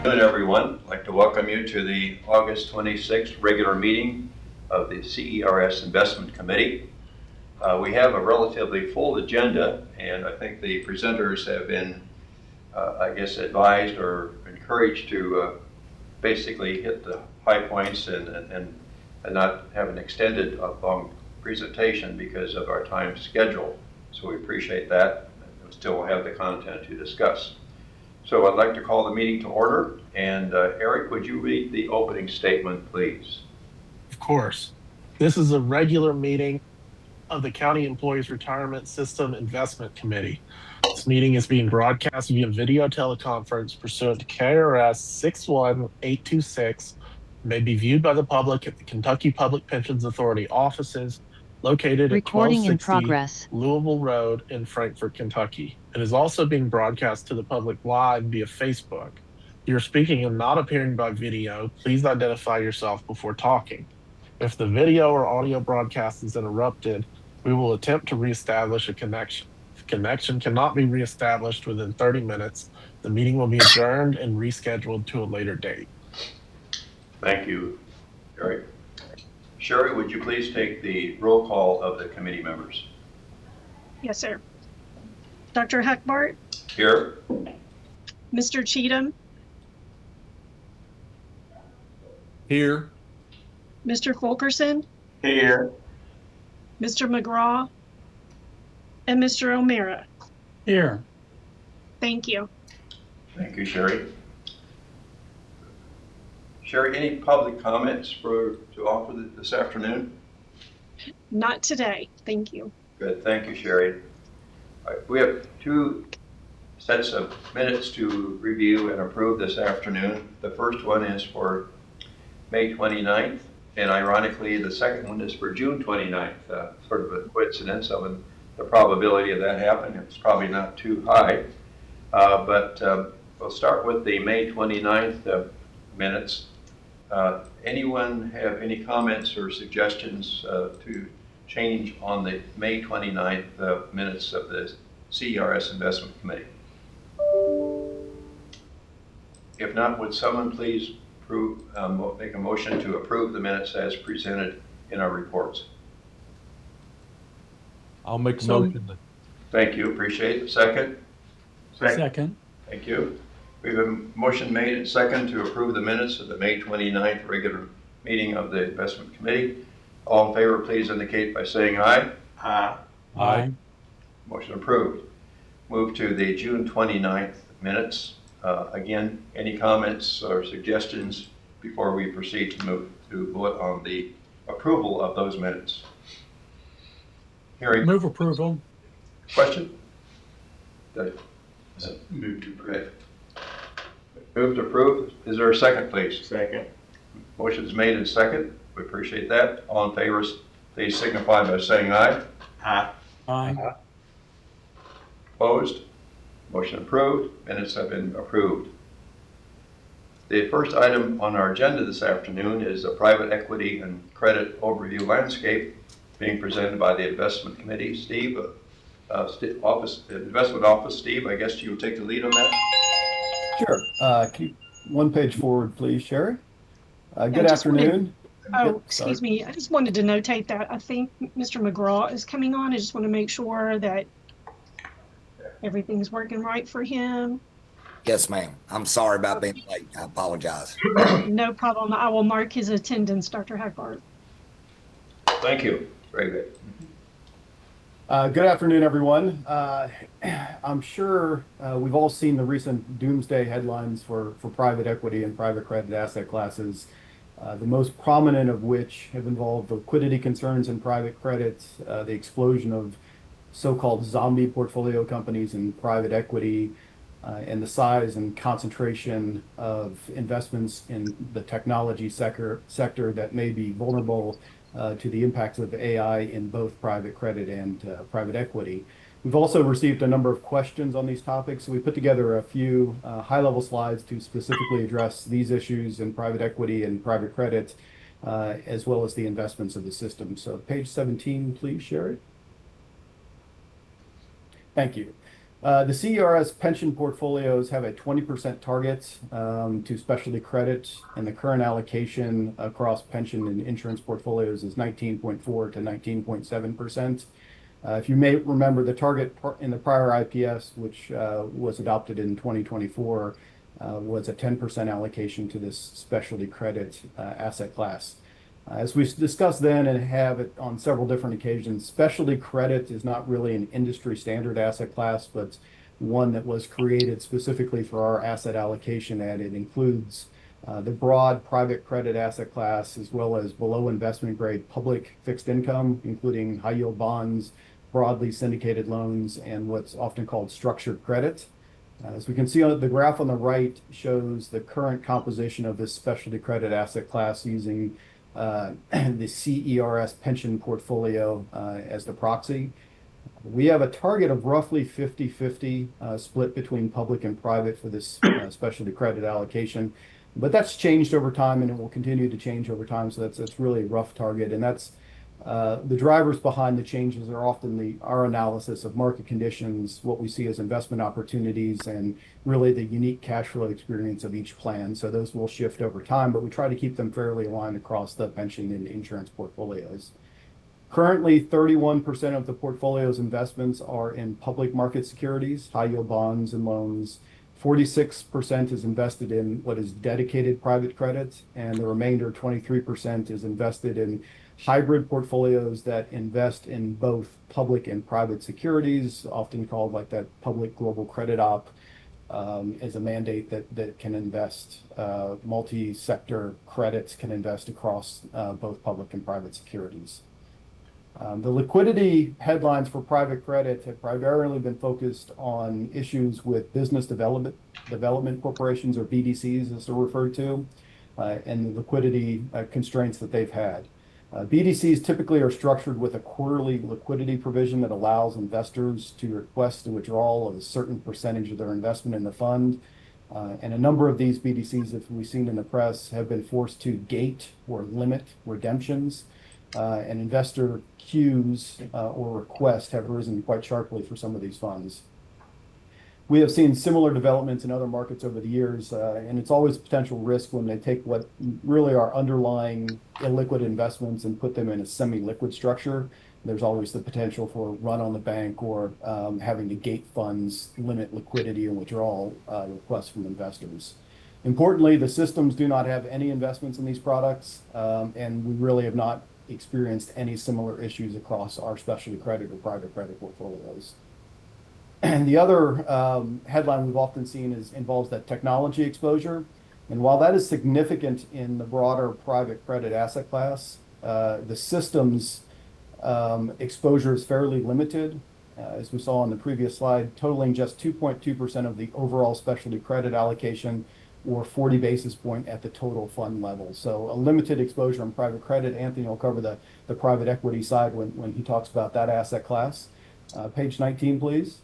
Good afternoon, everyone. I'd like to welcome you to the August 26th regular meeting of the CERS Investment Committee. We have a relatively full agenda, and I think the presenters have been, advised or encouraged to basically hit the high points and not have an extended long presentation because of our time schedule. So we appreciate that. We still have the content to discuss. So I'd like to call the meeting to order. And Eric, would you read the opening statement, please? Of course. This is a regular meeting of the County Employees Retirement System Investment Committee. This meeting is being broadcast via video teleconference pursuant to KRS 61826, may be viewed by the public at the Kentucky Public Pensions Authority offices located at 1260 Louisville Road in Frankfort, Kentucky. It is also being broadcast to the public live via Facebook. If you're speaking and not appearing by video, please identify yourself before talking. If the video or audio broadcast is interrupted, we will attempt to reestablish a connection. If connection cannot be reestablished within 30 minutes, the meeting will be adjourned and rescheduled to a later date. Thank you, Eric. Sherry, would you please take the roll call of the committee members? Yes, sir. Dr. Huckbart? Here. Mr. Cheatham? Here. Mr. Fulkerson? Here. Mr. McGraw? And Mr. O'Meara? Here. Thank you. Thank you, Sherry. Sherry, any public comments to offer this afternoon? Not today. Thank you. Good. Thank you, Sherry. All right, we have two sets of minutes to review and approve this afternoon. The first one is for May 29th, and ironically, the second one is for June 29th, sort of a coincidence of the probability of that happening. It's probably not too high, but we'll start with the May 29th minutes. Anyone have any comments or suggestions to change on the May 29th minutes of the CERS Investment Committee? If not, would someone please make a motion to approve the minutes as presented in our reports? I'll make a motion. Thank you. Appreciate it. Second? Second. Thank you. We have a motion made and second to approve the minutes of the May 29th regular meeting of the Investment Committee. All in favor, please indicate by saying aye. Aye. Aye. Motion approved. Move to the June 29th minutes. Again, any comments or suggestions before we proceed to move to vote on the approval of those minutes? Hearing. Move approval. Question? Move to approve. Move to approve. Is there a second, please? Second. Motion is made and second. We appreciate that. All in favor, please signify by saying aye. Aye. Aye. Opposed? Motion approved. Minutes have been approved. The first item on our agenda this afternoon is a private equity and credit overview landscape being presented by the Investment Committee. Steve, Investment Office. Steve, I guess you'll take the lead on that. Sure. Keep one page forward, please, Sherry. Good afternoon. Excuse me. I just wanted to notate that I think Mr. McGraw is coming on. I just want to make sure that everything's working right for him. Yes, ma'am. I'm sorry about being late. I apologize. No problem. I will mark his attendance, Dr. Huckbart. Thank you. Very good. Good afternoon, everyone. I'm sure we've all seen the recent doomsday headlines for private equity and private credit asset classes, the most prominent of which have involved liquidity concerns in private credit, the explosion of so-called zombie portfolio companies in private equity, and the size and concentration of investments in the technology sector that may be vulnerable to the impacts of AI in both private credit and private equity. We've also received a number of questions on these topics, so we put together a few high-level slides to specifically address these issues in private equity and private credit, as well as the investments of the system. So page 17, please, Sherry. Thank you. The CERS pension portfolios have a 20% target to specialty credit, and the current allocation across pension and insurance portfolios is 19.4 to 19.7%. If you may remember, the target in the prior IPS, which was adopted in 2024, was a 10% allocation to this specialty credit asset class. As we discussed then and have it on several different occasions, specialty credit is not really an industry standard asset class, but one that was created specifically for our asset allocation, and it includes the broad private credit asset class, as well as below investment grade public fixed income, including high yield bonds, broadly syndicated loans, and what's often called structured credit. As we can see, the graph on the right shows the current composition of this specialty credit asset class using the CERS pension portfolio as the proxy. We have a target of roughly 50-50 split between public and private for this specialty credit allocation, but that's changed over time and it will continue to change over time. So that's really a rough target, and that's the drivers behind the changes are often our analysis of market conditions, what we see as investment opportunities, and really the unique cash flow experience of each plan. So those will shift over time, but we try to keep them fairly aligned across the pension and insurance portfolios. Currently, 31% of the portfolio's investments are in public market securities, high yield bonds and loans. 46% is invested in what is dedicated private credit, and the remainder, 23%, is invested in hybrid portfolios that invest in both public and private securities, often called like that public global credit op, as a mandate that can invest multi-sector credits, can invest across both public and private securities. The liquidity headlines for private credit have primarily been focused on issues with business development corporations, or BDCs as they're referred to, and the liquidity constraints that they've had. BDCs typically are structured with a quarterly liquidity provision that allows investors to request a withdrawal of a certain percentage of their investment in the fund. And a number of these BDCs, as we've seen in the press, have been forced to gate or limit redemptions, and investor queues or requests have risen quite sharply for some of these funds. We have seen similar developments in other markets over the years, and it's always a potential risk when they take what really are underlying illiquid investments and put them in a semi-liquid structure. There's always the potential for run on the bank or having to gate funds, limit liquidity and withdrawal requests from investors. Importantly, the systems do not have any investments in these products, and we really have not experienced any similar issues across our specialty credit or private credit portfolios. And the other headline we've often seen involves that technology exposure. And while that is significant in the broader private credit asset class, the systems exposure is fairly limited, as we saw on the previous slide, totaling just 2.2% of the overall specialty credit allocation, or 40 basis point at the total fund level. So a limited exposure on private credit. Anthony will cover the private equity side when he talks about that asset class. Page 19, please.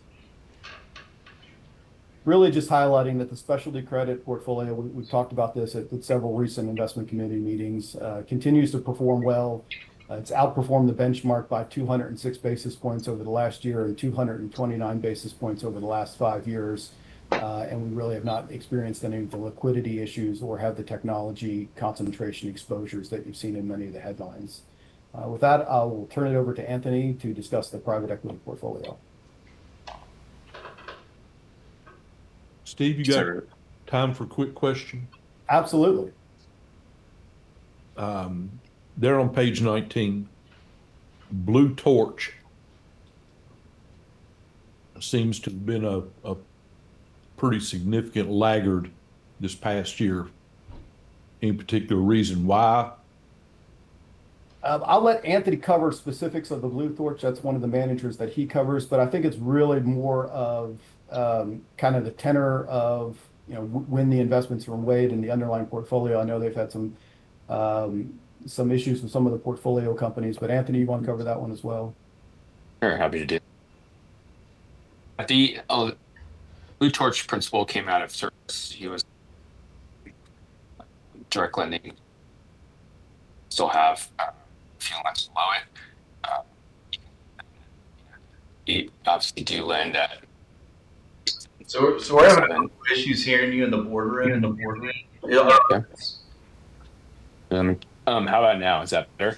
Really just highlighting that the specialty credit portfolio, we've talked about this at several recent investment committee meetings, continues to perform well. It's outperformed the benchmark by 206 basis points over the last year and 229 basis points over the last 5 years. And we really have not experienced any of the liquidity issues or have the technology concentration exposures that you've seen in many of the headlines. With that, I will turn it over to Anthony to discuss the private equity portfolio. Steve, you got time for a quick question? Absolutely. There on page 19, Blue Torch seems to have been a pretty significant laggard this past year. Any particular reason why? I'll let Anthony cover specifics of the Blue Torch. That's one of the managers that he covers, but I think it's really more of kind of the tenor of when the investments were made in the underlying portfolio. I know they've had some issues with some of the portfolio companies, but Anthony, you want to cover that one as well? Sure, happy to do. The Blue Torch principal came out of CERS. He was direct lending. Still have a few lines below it. We obviously do lend at So we're having a couple issues hearing you in the boardroom. Yeah. How about now? Is that better?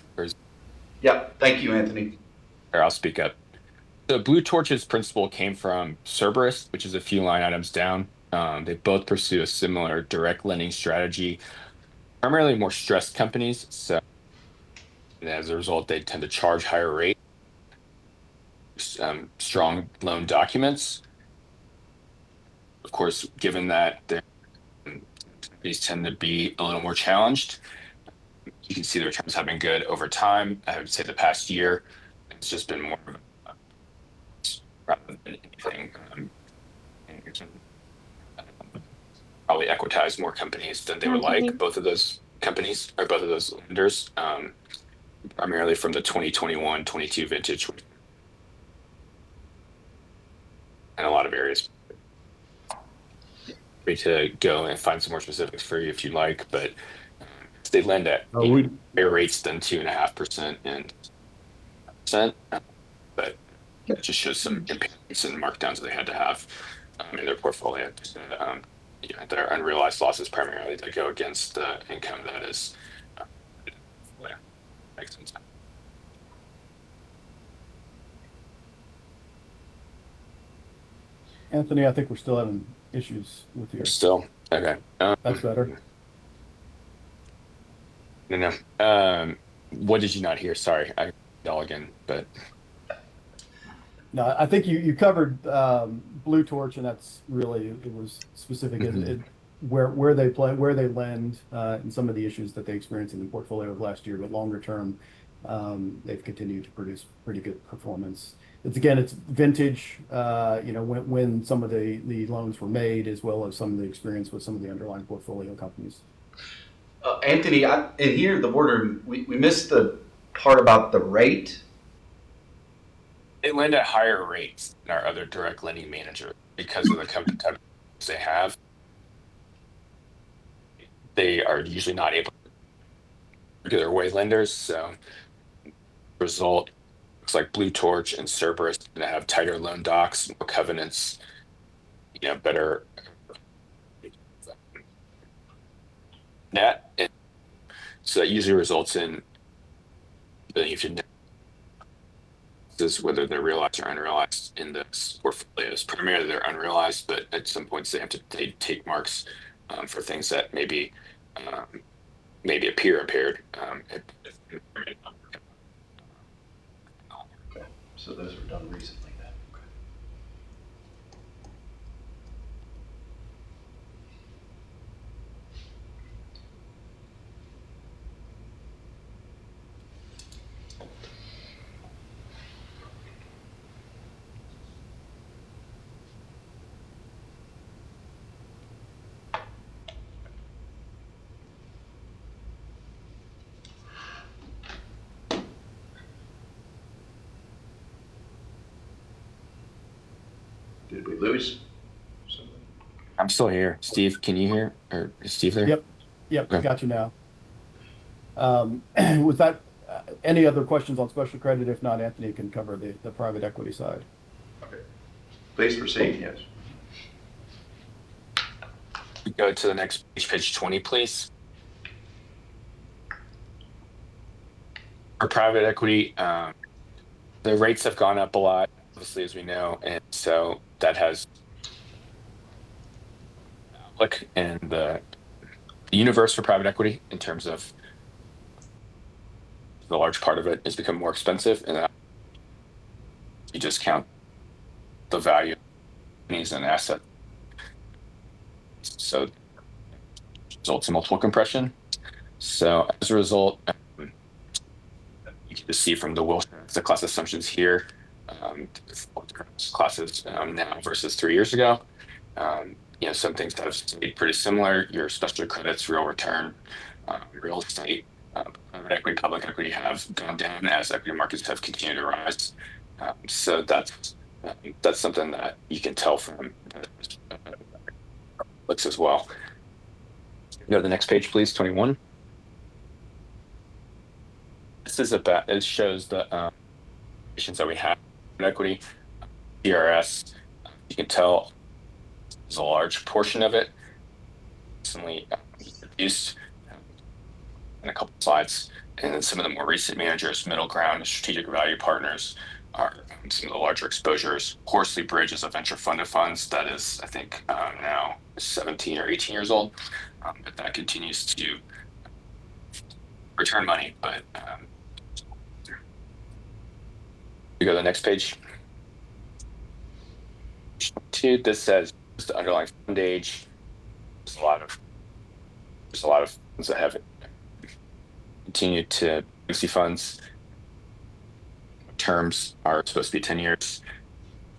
Yeah. Thank you, Anthony. Or I'll speak up. The Blue Torch's principle came from Cerberus, which is a few line items down. They both pursue a similar direct lending strategy, primarily more stressed companies. So as a result, they tend to charge higher rates, strong loan documents. Of course, given that their companies tend to be a little more challenged, you can see the returns have been good over time. I would say the past year, it's just been more of a rather than anything. Probably equitize more companies than they would like. Both of those companies or both of those lenders, primarily from the 2021-22 vintage, and a lot of areas. Free to go and find some more specifics for you if you like, but they lend at higher rates than 2.5% and percent, but it just shows some impairments and markdowns that they had to have in their portfolio. Their unrealized losses primarily that go against the income that is. Makes sense. Anthony, I think we're still having issues with you. Still, okay. That's better. No. What did you not hear? Sorry, I all again, but no, I think you covered Blue Torch, and that's really it was specific where they play, where they lend, and some of the issues that they experienced in the portfolio of last year. But longer term, they've continued to produce pretty good performance. It's vintage, when some of the loans were made, as well as some of the experience with some of the underlying portfolio companies. Anthony, in here in the boardroom, we missed the part about the rate. they lend at higher rates than our other direct lending managers because of the company types they have. They are usually not able to regular way lenders, so result looks like Blue Torch and Cerberus going to have tighter loan docs, more covenants, better net. And so that usually results in you should whether they're realized or unrealized in the portfolios. Primarily they're unrealized, but at some points they have to take marks for things that maybe appear impaired. So those were done recently then. Did we lose something? I'm still here. Steve, can you hear? Or is Steve there? Yep, Okay. got you now. Was that any other questions on special credit? If not, Anthony can cover the private equity side. Okay. Please proceed, yes. Go to the next page 20, please. For private equity, the rates have gone up a lot, obviously, as we know, and so that has outlook in the universe for private equity in terms of the large part of it has become more expensive, and you discount the value of companies and assets. So results in multiple compression. So as a result, you can just see from the class assumptions here, classes now versus 3 years ago. Some things have stayed pretty similar. Your special credits, real return, real estate, private equity, public equity have gone down as equity markets have continued to rise. So that's something that you can tell from looks as well. Go to the next page, please, 21. This is it shows the that we have in equity, CRS. You can tell is a large portion of it. Recently reduced in a couple slides, and then some of the more recent managers, middle ground, and strategic value partners are some of the larger exposures. Horsley Bridge is a venture funded funds that is, I think, now 17 or 18 years old, but that continues to return money. But we go to the next page. This says the underlying fund age. There's a lot of funds that have continued to legacy funds. Terms are supposed to be 10 years.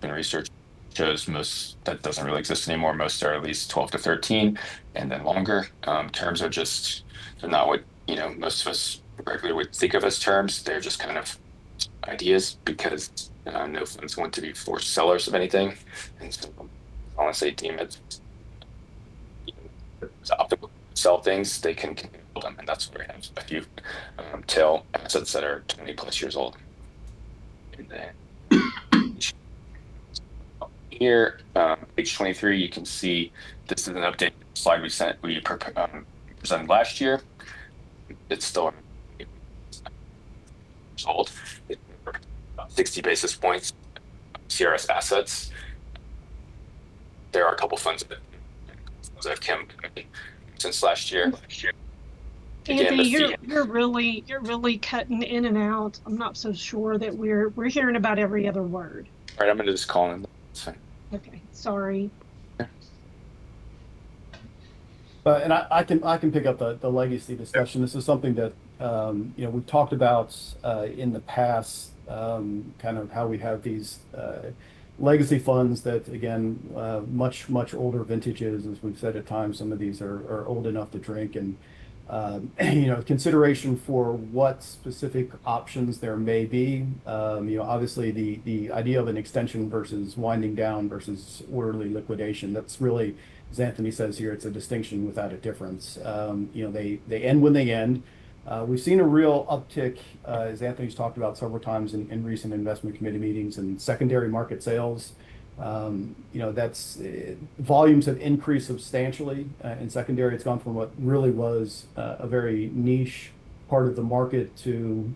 And research shows most that doesn't really exist anymore. Most are at least 12 to 13, and then longer. Terms are just, they're not what most of us regularly would think of as terms. They're just kind of ideas, because no funds want to be forced sellers of anything, and so honestly deem it's optimal to sell things. They can build them, and that's where we have a few tail assets that are 20 plus years old. And then here, page 23, you can see this is an update slide we presented last year. It's still old. It's about 60 basis points CRS assets. There are a couple funds that have come since last year. Again, Anthony, you're really cutting in and out. I'm not so sure that we're hearing about every other word. All right, I'm gonna just call in. It's fine. Okay, sorry. And I can pick up the legacy discussion. This is something that we've talked about in the past, kind of how we have these legacy funds that, again, much older vintages. As we've said at times, some of these are old enough to drink, and consideration for what specific options there may be. Obviously the idea of an extension versus winding down versus orderly liquidation, that's really, as Anthony says here, it's a distinction without a difference. They end when they end. We've seen a real uptick, as Anthony's talked about several times in recent investment committee meetings, and secondary market sales. Volumes have increased substantially in secondary. It's gone from what really was a very niche part of the market to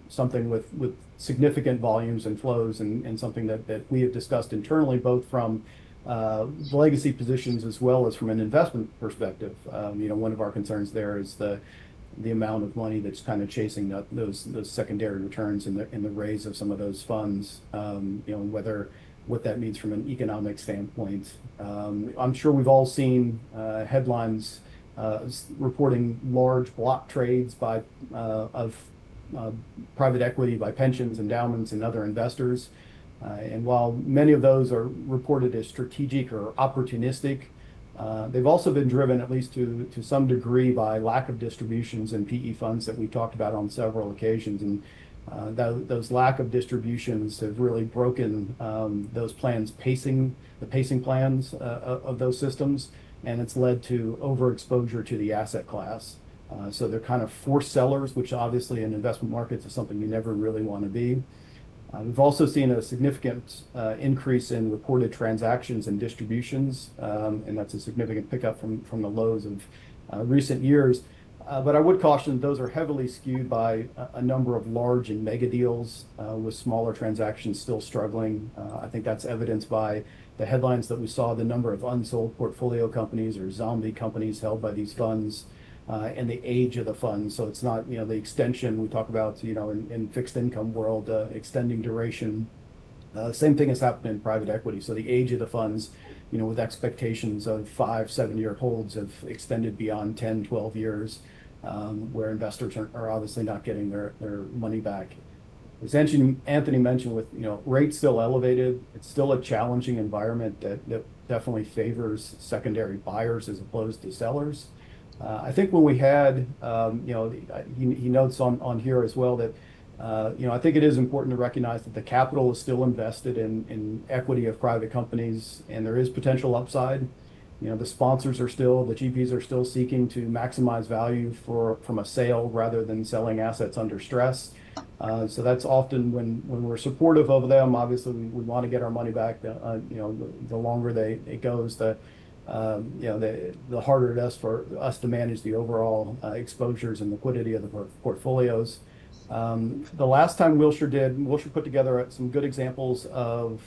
something with significant volumes and flows, and something that we have discussed internally, both from legacy positions as well as from an investment perspective. One of our concerns there is the amount of money that's kind of chasing those secondary returns in the raise of some of those funds. What that means from an economic standpoint. I'm sure we've all seen headlines reporting large block trades of private equity by pensions, endowments, and other investors. And while many of those are reported as strategic or opportunistic, they've also been driven, at least to some degree, by lack of distributions in PE funds that we've talked about on several occasions. And those lack of distributions have really broken those plans, the pacing plans of those systems, and it's led to overexposure to the asset class. So they're kind of forced sellers, which obviously in investment markets is something you never really want to be. We've also seen a significant increase in reported transactions and distributions, and that's a significant pickup from the lows of recent years. But I would caution those are heavily skewed by a number of large and mega deals, with smaller transactions still struggling. I think that's evidenced by the headlines that we saw, the number of unsold portfolio companies or zombie companies held by these funds, and the age of the funds. So it's not, the extension we talk about, in fixed income world, extending duration. Same thing has happened in private equity. So the age of the funds, with expectations of 5-7 year holds, have extended beyond 10, 12 years, where investors are obviously not getting their money back. As Anthony mentioned, with rates still elevated, it's still a challenging environment that definitely favors secondary buyers as opposed to sellers. I think when we had, he notes on here as well that, I think it is important to recognize that the capital is still invested in equity of private companies, and there is potential upside. The sponsors the GPs are still seeking to maximize value from a sale rather than selling assets under stress. So that's often when we're supportive of them, obviously we want to get our money back. The longer it goes, the harder it is for us to manage the overall exposures and liquidity of the portfolios. The last time Wilshire put together some good examples of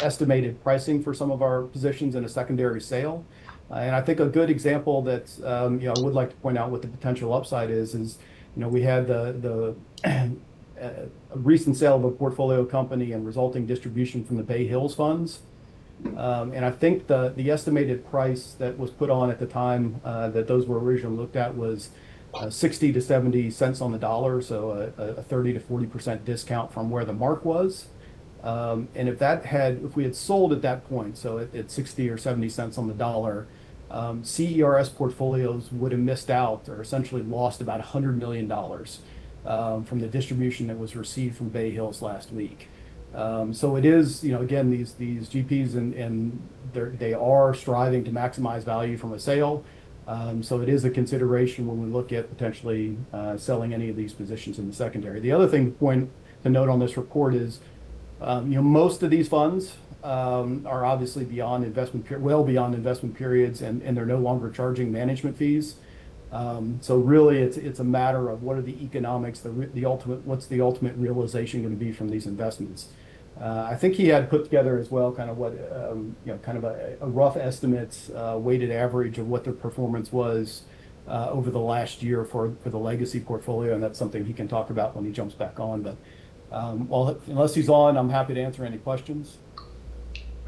estimated pricing for some of our positions in a secondary sale. And I think a good example that I would like to point out what the potential upside is we had the a recent sale of a portfolio company and resulting distribution from the Bay Hills funds. And I think the estimated price that was put on at the time that those were originally looked at was 60 to 70 cents on the dollar, so a 30 to 40% discount from where the mark was. And if we had sold at that point, so at 60 or 70 cents on the dollar, CERS portfolios would have missed out or essentially lost about $100 million from the distribution that was received from Bay Hills last week. So it is, again, these GPs and they are striving to maximize value from a sale. So it is a consideration when we look at potentially selling any of these positions in the secondary. The other thing to note on this report is, most of these funds are obviously well beyond investment periods, and they're no longer charging management fees. So really, it's a matter of what are the economics, what's the ultimate realization going to be from these investments. I think he had put together as well kind of what kind of a rough estimate, weighted average of what their performance was over the last year for the legacy portfolio, and that's something he can talk about when he jumps back on. But unless he's on, I'm happy to answer any questions.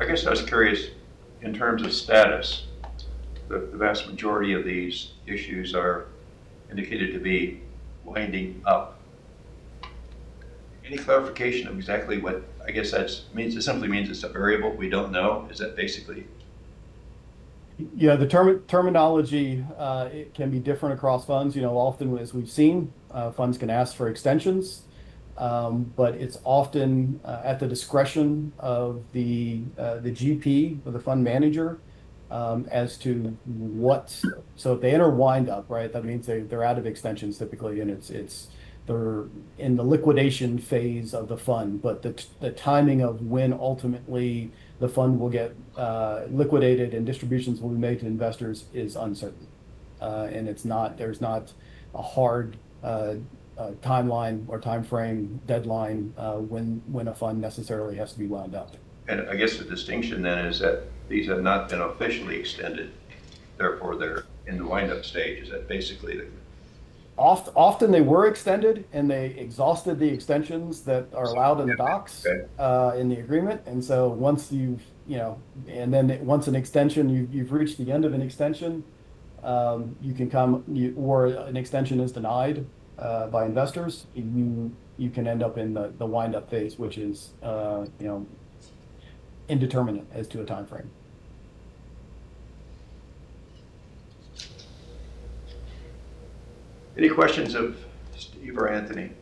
I guess I was curious, in terms of status, the vast majority of these issues are indicated to be winding up. Any clarification of exactly what, I guess it simply means it's a variable we don't know? Is that basically? Yeah, the terminology, it can be different across funds. Often as we've seen, funds can ask for extensions. But it's often at the discretion of the GP or the fund manager as to what. So if they enter wind up, right, that means they're out of extensions typically, and they're in the liquidation phase of the fund. But the timing of when ultimately the fund will get liquidated and distributions will be made to investors is uncertain, and there's not a hard timeline or time frame deadline when a fund necessarily has to be wound up. And I guess the distinction then is that these have not been officially extended, therefore they're in the wind-up stage. Is that basically the? Often they were extended and they exhausted the extensions that are allowed in the docs, in the agreement. And so once once an extension, you've reached the end of an extension, you can or an extension is denied by investors, you can end up in the wind-up phase, which is indeterminate as to a time frame. Any questions of Steve or Anthony?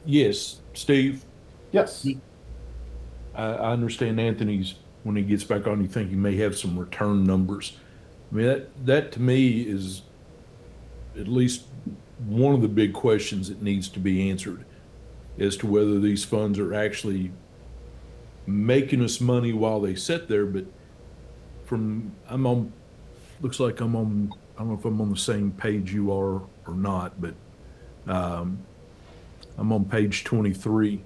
Yes, Steve. Yes. I understand Anthony's, when he gets back on, you think he may have some return numbers. I mean, that to me is at least one of the big questions that needs to be answered as to whether these funds are actually making us money while they sit there. But looks like I don't know if I'm on the same page you are or not, but I'm on page 23.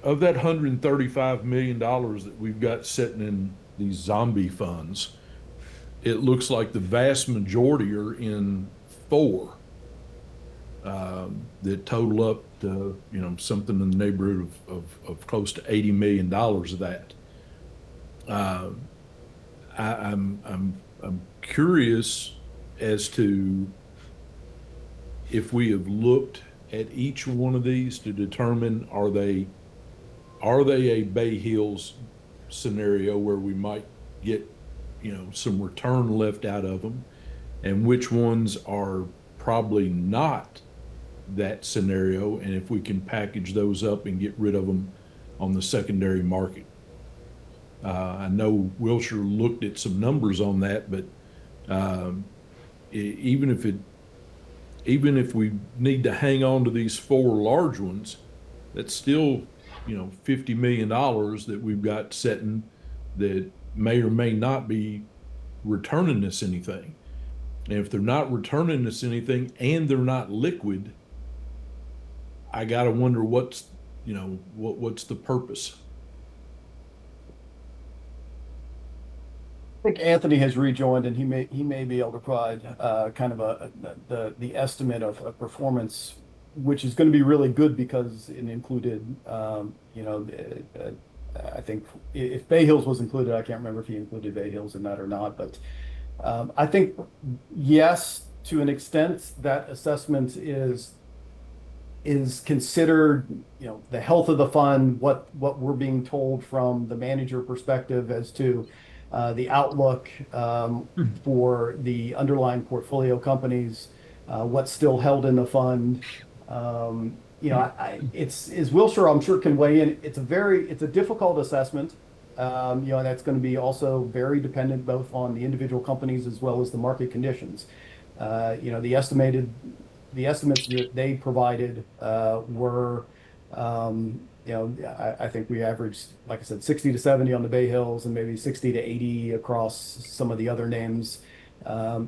Of that $135 million that we've got sitting in these zombie funds, it looks like the vast majority are in 4 that total up to something in the neighborhood of close to $80 million of that. I'm curious as to if we have looked at each one of these to determine are they a Bay Hills scenario where we might get some return left out of them, and which ones are probably not that scenario, and if we can package those up and get rid of them on the secondary market. I know Wilshire looked at some numbers on that, but even if even if we need to hang on to these 4 large ones, that's still, $50 million that we've got sitting that may or may not be returning us anything. And if they're not returning us anything and they're not liquid, I gotta wonder what's the purpose. I think Anthony has rejoined, and he may be able to provide kind of the estimate of performance, which is going to be really good because it included, I think if Bay Hills was included, I can't remember if he included Bay Hills in that or not, but I think yes, to an extent, that assessment is considered, the health of the fund, what we're being told from the manager perspective as to the outlook for the underlying portfolio companies, what's still held in the fund. It's as Wilshire, I'm sure, can weigh in. It's a difficult assessment. And that's going to be also very dependent both on the individual companies as well as the market conditions. The estimates that they provided were, I think we averaged, like I said, 60 to 70 on the Bay Hills and maybe 60 to 80 across some of the other names.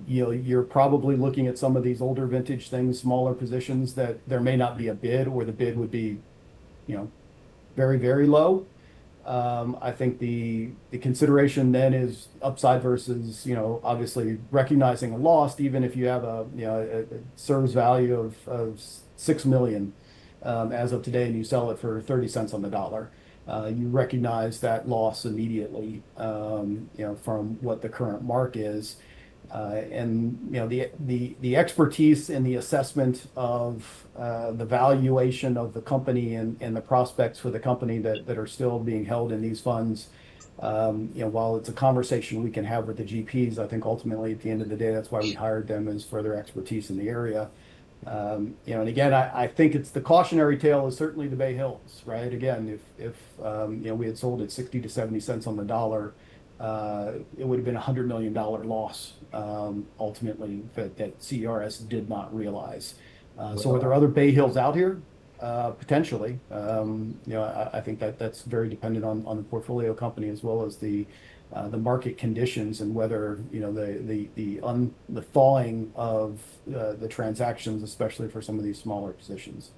You're probably looking at some of these older vintage things, smaller positions that there may not be a bid, or the bid would be, very, very low. I think the consideration then is upside versus, obviously recognizing a loss, even if you have a CERS value of 6 million as of today, and you sell it for 30 cents on the dollar. You recognize that loss immediately, from what the current mark is. The expertise in the assessment of the valuation of the company and the prospects for the company that are still being held in these funds, while it's a conversation we can have with the GPs, I think ultimately at the end of the day, that's why we hired them, as further expertise in the area. And again, I think it's the cautionary tale is certainly the Bay Hills, right? Again, if we had sold at 60 to 70 cents on the dollar, it would have been $100 million loss, ultimately, that CERS did not realize. So are there other Bay Hills out here? Potentially. I think that's very dependent on the portfolio company as well as the market conditions, and whether the thawing of the transactions, especially for some of these smaller positions.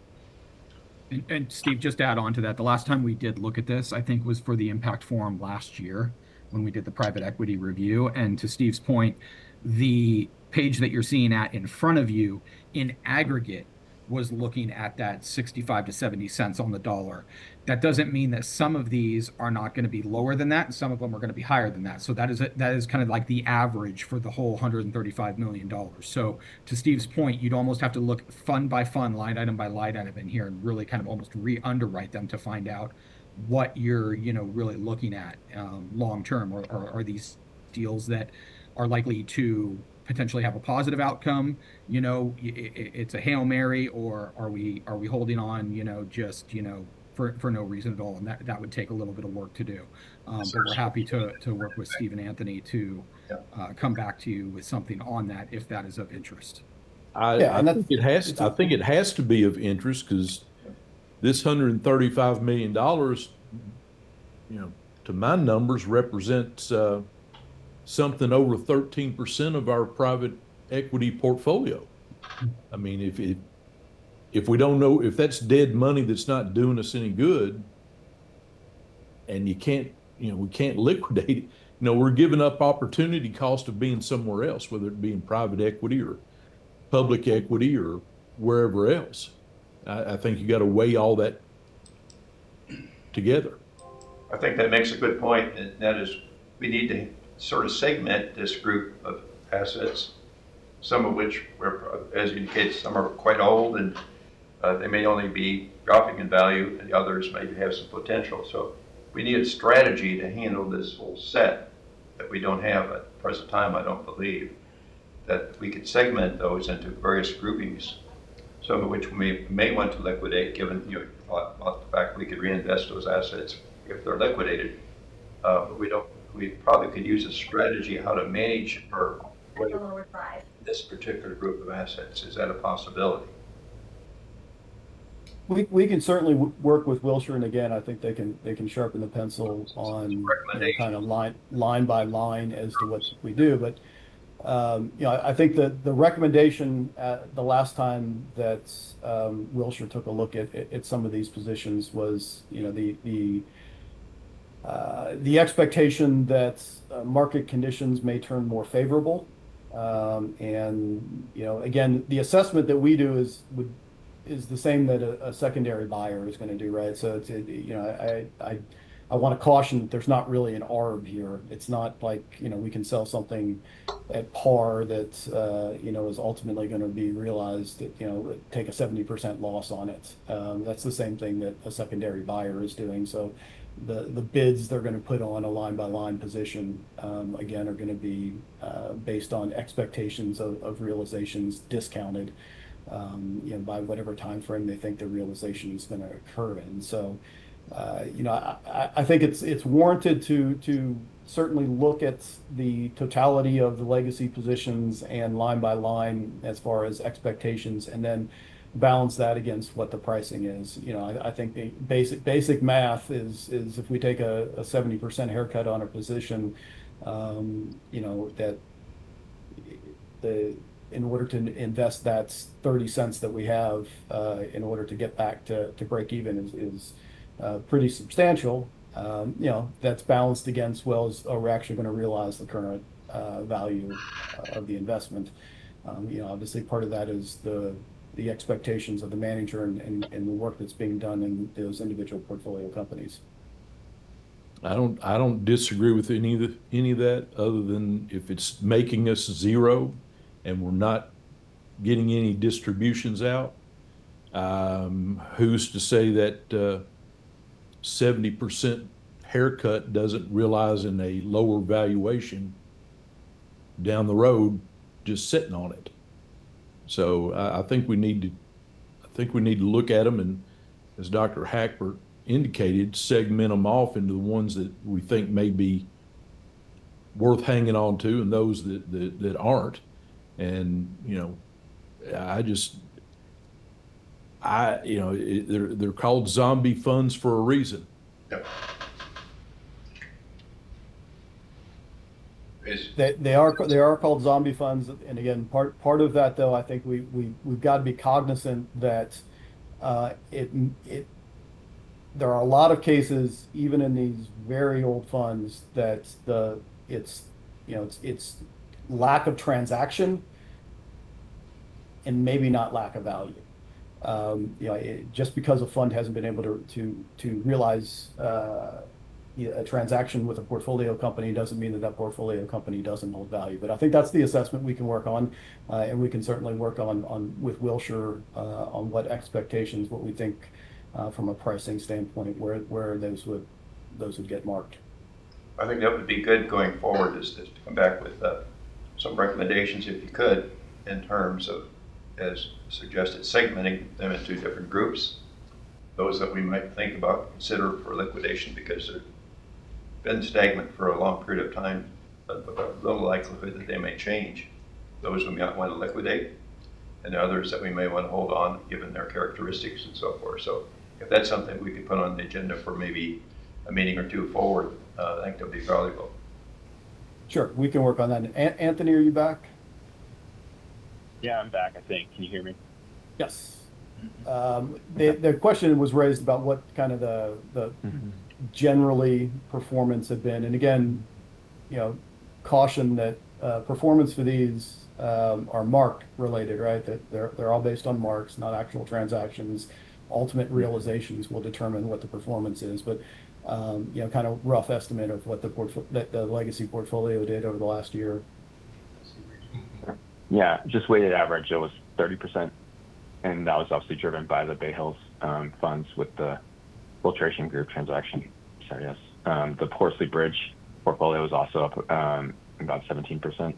And Steve, just to add on to that, the last time we did look at this, I think, was for the impact forum last year when we did the private equity review. And to Steve's point, the page that you're seeing in front of you in aggregate was looking at that 65 to 70 cents on the dollar. That doesn't mean that some of these are not going to be lower than that, and some of them are going to be higher than that. So that is kind of like the average for the whole $135 million. So to Steve's point, you'd almost have to look fund by fund, line item by line item in here, and really kind of almost re-underwrite them to find out what you're really looking at long term, or are these deals that are likely to potentially have a positive outcome. It's a Hail Mary, or are we holding on just for no reason at all, and that would take a little bit of work to do. But we're happy to work with Steve and Anthony to come back to you with something on that if that is of interest. I think it has to be of interest, because this $135 million, to my numbers, represents something over 13% of our private equity portfolio. I mean, if we don't know if that's dead money that's not doing us any good, and we can't liquidate it, we're giving up opportunity cost of being somewhere else, whether it be in private equity or public equity or wherever else. I think you got to weigh all that together. I think that makes a good point, and that is we need to sort of segment this group of assets, some of which, as you indicate, some are quite old, and they may only be dropping in value, and the others may have some potential. So we need a strategy to handle this whole set that we don't have at the present time, I don't believe, that we could segment those into various groupings, some of which we may want to liquidate, given about the fact we could reinvest those assets if they're liquidated. But we probably could use a strategy how to manage our this particular group of assets. Is that a possibility? We can certainly work with Wilshire, and again, I think they can sharpen the pencil on kind of line by line as to what we do. But I think that the recommendation the last time that Wilshire took a look at some of these positions was the expectation that market conditions may turn more favorable. And again, the assessment that we do is the same that a secondary buyer is going to do, right? So I want to caution that there's not really an arb here. It's not like we can sell something at par that is ultimately going to be realized that take a 70% loss on it. That's the same thing that a secondary buyer is doing. So the bids they're going to put on a line by line position again are going to be based on expectations of realizations discounted by whatever time frame they think the realization is going to occur in. So I think it's warranted to certainly look at the totality of the legacy positions and line by line as far as expectations, and then balance that against what the pricing is. I think the basic math is if we take a 70% haircut on a position, that in order to invest that 30 cents that we have in order to get back to break even is pretty substantial. That's balanced against, we're actually going to realize the current value of the investment. Obviously part of that is the expectations of the manager and the work that's being done in those individual portfolio companies. I don't disagree with any of that, other than if it's making us zero and we're not getting any distributions out. Who's to say that 70% haircut doesn't realize in a lower valuation down the road just sitting on it? So I think we need to look at them, and as Dr. Hackbert indicated, segment them off into the ones that we think may be worth hanging on to and those that aren't. And they're called zombie funds for a reason. Yep. They are called zombie funds, and again, part of that though, I think we've got to be cognizant that there are a lot of cases, even in these very old funds, that it's lack of transaction and maybe not lack of value. Just because a fund hasn't been able to realize a transaction with a portfolio company doesn't mean that portfolio company doesn't hold value. But I think that's the assessment we can work on, and we can certainly work on with Wilshire on what expectations, what we think from a pricing standpoint, where those would get marked. I think that would be good going forward, is to come back with some recommendations, if you could, in terms of, as suggested, segmenting them into different groups. Those that we might think about, consider for liquidation because they've been stagnant for a long period of time, but a little likelihood that they may change. Those we might want to liquidate, and others that we may want to hold on given their characteristics and so forth. So if that's something we could put on the agenda for maybe a meeting or two forward, I think that would be valuable. Sure, we can work on that. Anthony, are you back? Yeah, I'm back, I think. Can you hear me? Yes. The question was raised about what kind of the generally performance had been. And again, caution that performance for these are mark related, right? That they're all based on marks, not actual transactions. Ultimate realizations will determine what the performance is. But kind of rough estimate of what the legacy portfolio did over the last year. Yeah, just weighted average, it was 30%. And that was obviously driven by the Bay Hills funds with the filtration group transaction. So yes, the Porsley Bridge portfolio was also up about 17%.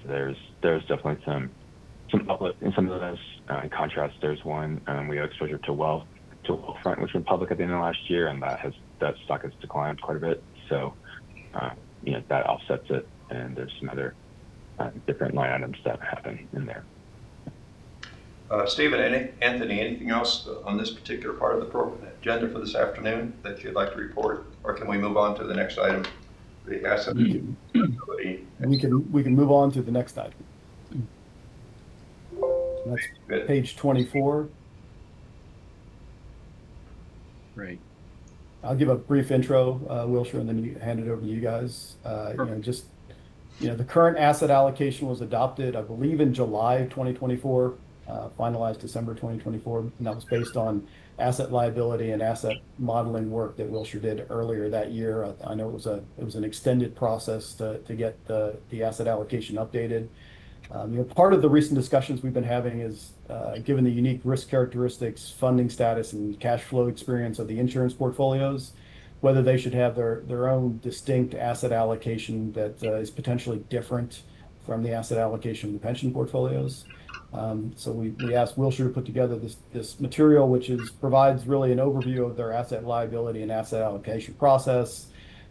There's definitely some uplift in some of those. In contrast, there's one we have exposure to Wealthfront, which went public at the end of last year, and that stock has declined quite a bit. So that offsets it. and there's some other different line items that happen in there. Stephen, Anthony, anything else on this particular part of the program agenda for this afternoon that you'd like to report, or can we move on to the next item, the asset liability? We can move on to the next item. That's Good. page 24. Great. I'll give a brief intro, Wilshire, and then hand it over to you guys. The current asset allocation was adopted, I believe, in July 2024, finalized December 2024, and that was based on asset liability and asset modeling work that Wilshire did earlier that year. I know it was an extended process to get the asset allocation updated. Part of the recent discussions we've been having is, given the unique risk characteristics, funding status, and cash flow experience of the insurance portfolios, whether they should have their own distinct asset allocation that is potentially different from the asset allocation of the pension portfolios. So we asked Wilshire to put together this material, which provides really an overview of their asset liability and asset allocation process,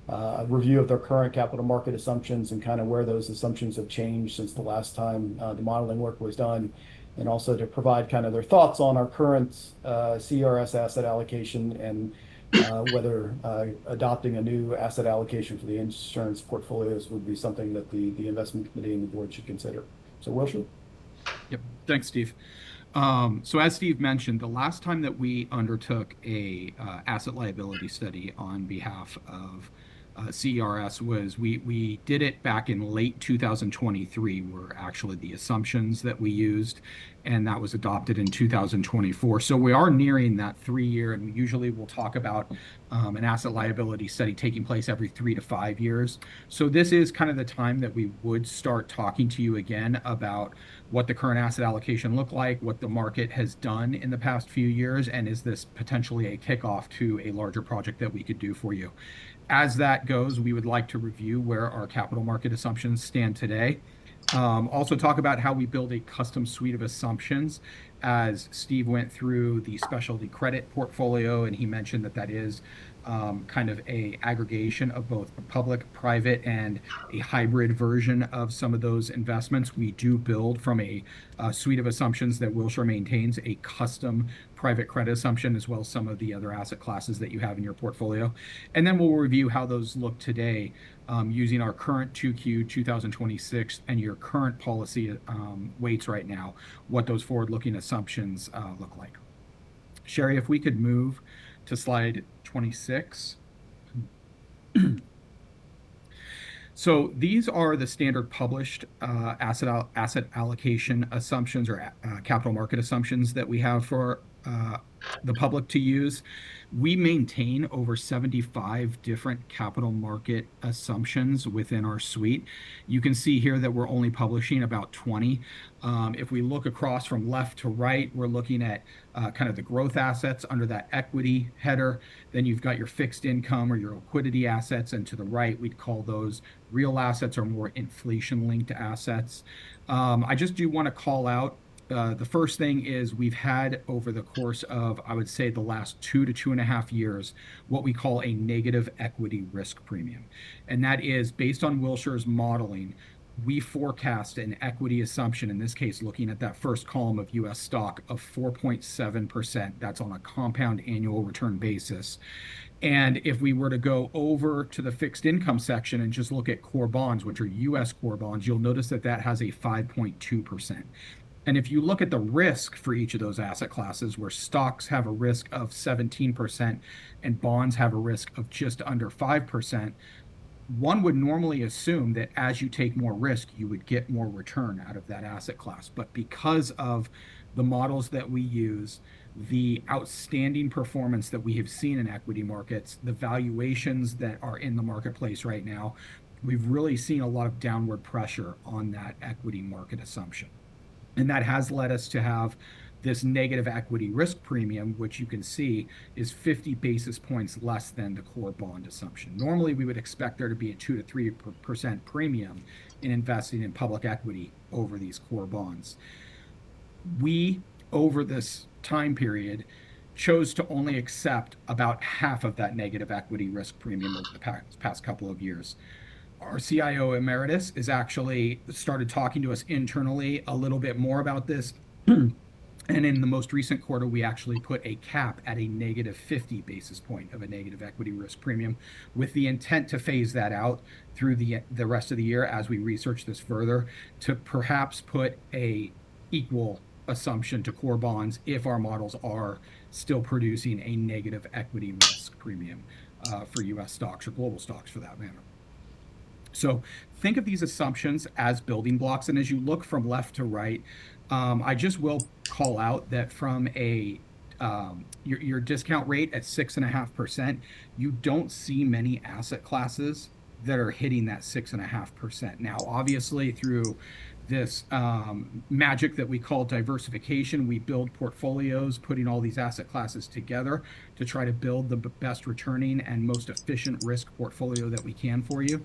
a review of their current capital market assumptions and kind of where those assumptions have changed since the last time the modeling work was done, and also to provide kind of their thoughts on our current CERS asset allocation and whether adopting a new asset allocation for the insurance portfolios would be something that the investment committee and the board should consider. So Wilshire? Yep. Thanks, Steve. So as Steve mentioned, the last time that we undertook a asset liability study on behalf of CERS was we did it back in late 2023 were actually the assumptions that we used, and that was adopted in 2024. So we are nearing that 3-year, and usually we'll talk about an asset liability study taking place every 3 to 5 years. So this is kind of the time that we would start talking to you again about what the current asset allocation looked like, what the market has done in the past few years, and is this potentially a kickoff to a larger project that we could do for you. As that goes, we would like to review where our capital market assumptions stand today. Also talk about how we build a custom suite of assumptions, as Steve went through the specialty credit portfolio, and he mentioned that is kind of a aggregation of both public, private, and a hybrid version of some of those investments. We do build from a suite of assumptions that Wilshire maintains a custom private credit assumption, as well as some of the other asset classes that you have in your portfolio. And then we'll review how those look today using our current 2Q 2026 and your current policy weights right now, what those forward-looking assumptions look like. Sherry, if we could move to slide 26. So these are the standard published asset allocation assumptions or capital market assumptions that we have for the public to use. We maintain over 75 different capital market assumptions within our suite. You can see here that we're only publishing about 20. If we look across from left to right, we're looking at kind of the growth assets under that equity header. Then you've got your fixed income or your liquidity assets, and to the right, we'd call those real assets or more inflation-linked assets. I just do want to call out the first thing is we've had over the course of, I would say, the last 2 to 2.5 years, what we call a negative equity risk premium. And that is based on Wilshire's modeling. We forecast an equity assumption, in this case, looking at that first column of US stock of 4.7%. That's on a compound annual return basis. And if we were to go over to the fixed income section and just look at core bonds, which are US core bonds, you'll notice that has a 5.2%. And if you look at the risk for each of those asset classes, where stocks have a risk of 17% and bonds have a risk of just under 5%, one would normally assume that as you take more risk, you would get more return out of that asset class. But because of the models that we use, the outstanding performance that we have seen in equity markets, the valuations that are in the marketplace right now, we've really seen a lot of downward pressure on that equity market assumption. And that has led us to have this negative equity risk premium, which you can see is 50 basis points less than the core bond assumption. Normally, we would expect there to be a 2 to 3% premium in investing in public equity over these core bonds. We, over this time period, chose to only accept about half of that negative equity risk premium over the past couple of years. our CIO emeritus is actually started talking to us internally a little bit more about this. And in the most recent quarter, we actually put a cap at a negative 50 basis point of a negative equity risk premium, with the intent to phase that out through the rest of the year as we research this further, to perhaps put a equal assumption to core bonds if our models are still producing a negative equity risk premium for U.S. stocks or global stocks for that matter. So think of these assumptions as building blocks. And as you look from left to right, I just will call out that from your discount rate at 6.5%, you don't see many asset classes that are hitting that 6.5%. Now, obviously, through this magic that we call diversification, we build portfolios, putting all these asset classes together to try to build the best returning and most efficient risk portfolio that we can for you.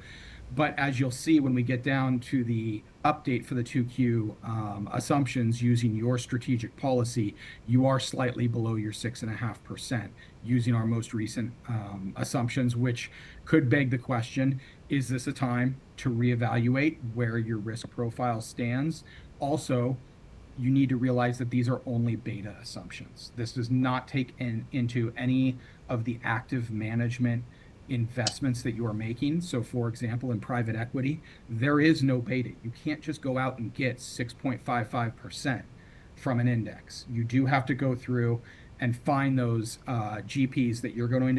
But as you'll see when we get down to the update for the 2Q assumptions using your strategic policy, you are slightly below your 6.5% using our most recent assumptions, which could beg the question, is this a time to reevaluate where your risk profile stands? Also, you need to realize that these are only beta assumptions. This does not take into any of the active management investments that you are making. So for example, in private equity, there is no beta. You can't just go out and get 6.55% from an index. You do have to go through and find those GPs that you're going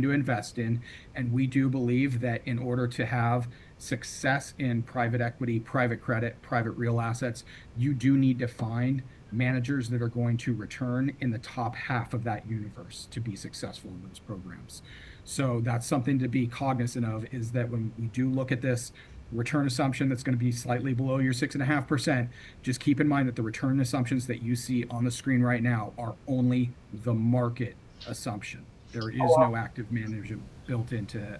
to invest in. And we do believe that in order to have success in private equity, private credit, private real assets, you do need to find managers that are going to return in the top half of that universe to be successful in those programs. So that's something to be cognizant of, is that when we do look at this return assumption that's going to be slightly below your 6.5%, just keep in mind that the return assumptions that you see on the screen right now are only the market assumption. There is no active management built into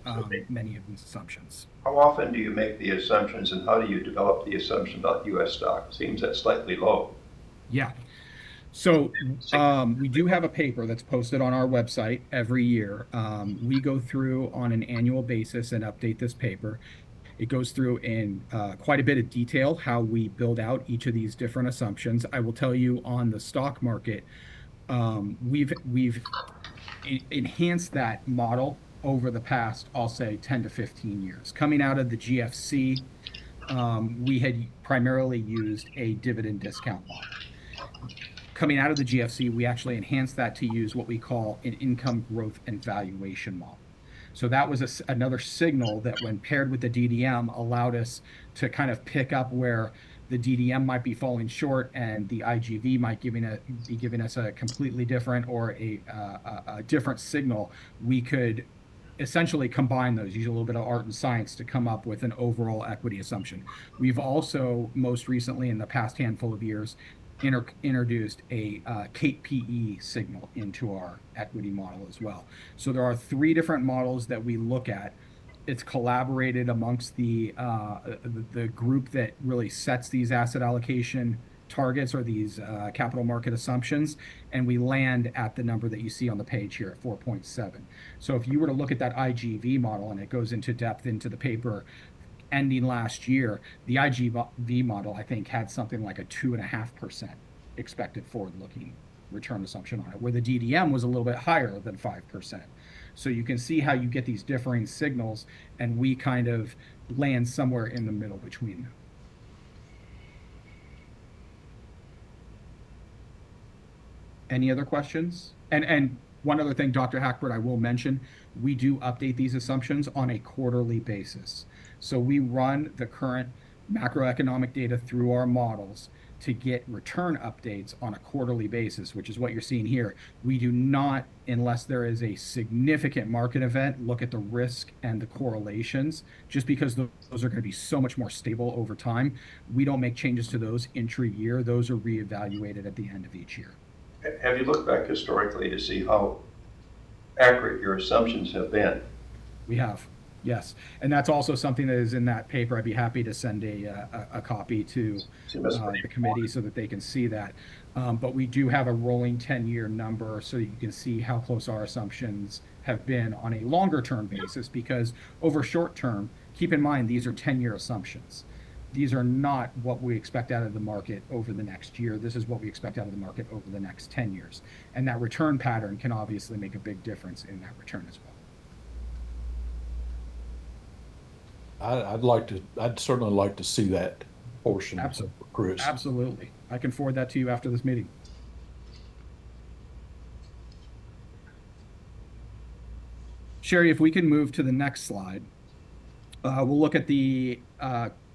many of these assumptions. How often do you make the assumptions, and how do you develop the assumption about U.S. stock? Seems that's slightly low. Yeah. So we do have a paper that's posted on our website every year. We go through on an annual basis and update this paper. It goes through in quite a bit of detail how we build out each of these different assumptions. I will tell you on the stock market, we've enhanced that model over the past, I'll say, 10 to 15 years. Coming out of the GFC, we had primarily used a dividend discount model. Coming out of the GFC, we actually enhanced that to use what we call an income growth and valuation model. So that was another signal that when paired with the DDM allowed us to kind of pick up where the DDM might be falling short and the IGV might be giving us a completely different or a different signal. We could essentially combine those, use a little bit of art and science to come up with an overall equity assumption. We've also most recently in the past handful of years introduced a Kate PE signal into our equity model as well. So there are 3 different models that we look at. It's collaborated amongst the group that really sets these asset allocation targets or these capital market assumptions, and we land at the number that you see on the page here at 4.7. So if you were to look at that IGV model, and it goes into depth into the paper, ending last year, the IGV model, I think, had something like a 2.5% expected forward-looking return assumption on it, where the DDM was a little bit higher than 5%. So you can see how you get these differing signals, and we kind of land somewhere in the middle between them. Any other questions? And one other thing, Dr. Hackford, I will mention, we do update these assumptions on a quarterly basis. So we run the current macroeconomic data through our models to get return updates on a quarterly basis, which is what you're seeing here. We do not, unless there is a significant market event, look at the risk and the correlations, just because those are going to be so much more stable over time. We don't make changes to those intra-year. Those are reevaluated at the end of each year. Have you looked back historically to see how accurate your assumptions have been? We have. Yes, and that's also something that is in that paper. I'd be happy to send a copy to the committee so that they can see that. But we do have a rolling 10-year number so you can see how close our assumptions have been on a longer term basis, because over short term, keep in mind, these are 10-year assumptions. These are not what we expect out of the market over the next year. This is what we expect out of the market over the next 10 years. And that return pattern can obviously make a big difference in that return as well. I'd certainly like to see that portion, Absolutely. Chris. Absolutely. I can forward that to you after this meeting. Sherry, if we can move to the next slide, we'll look at the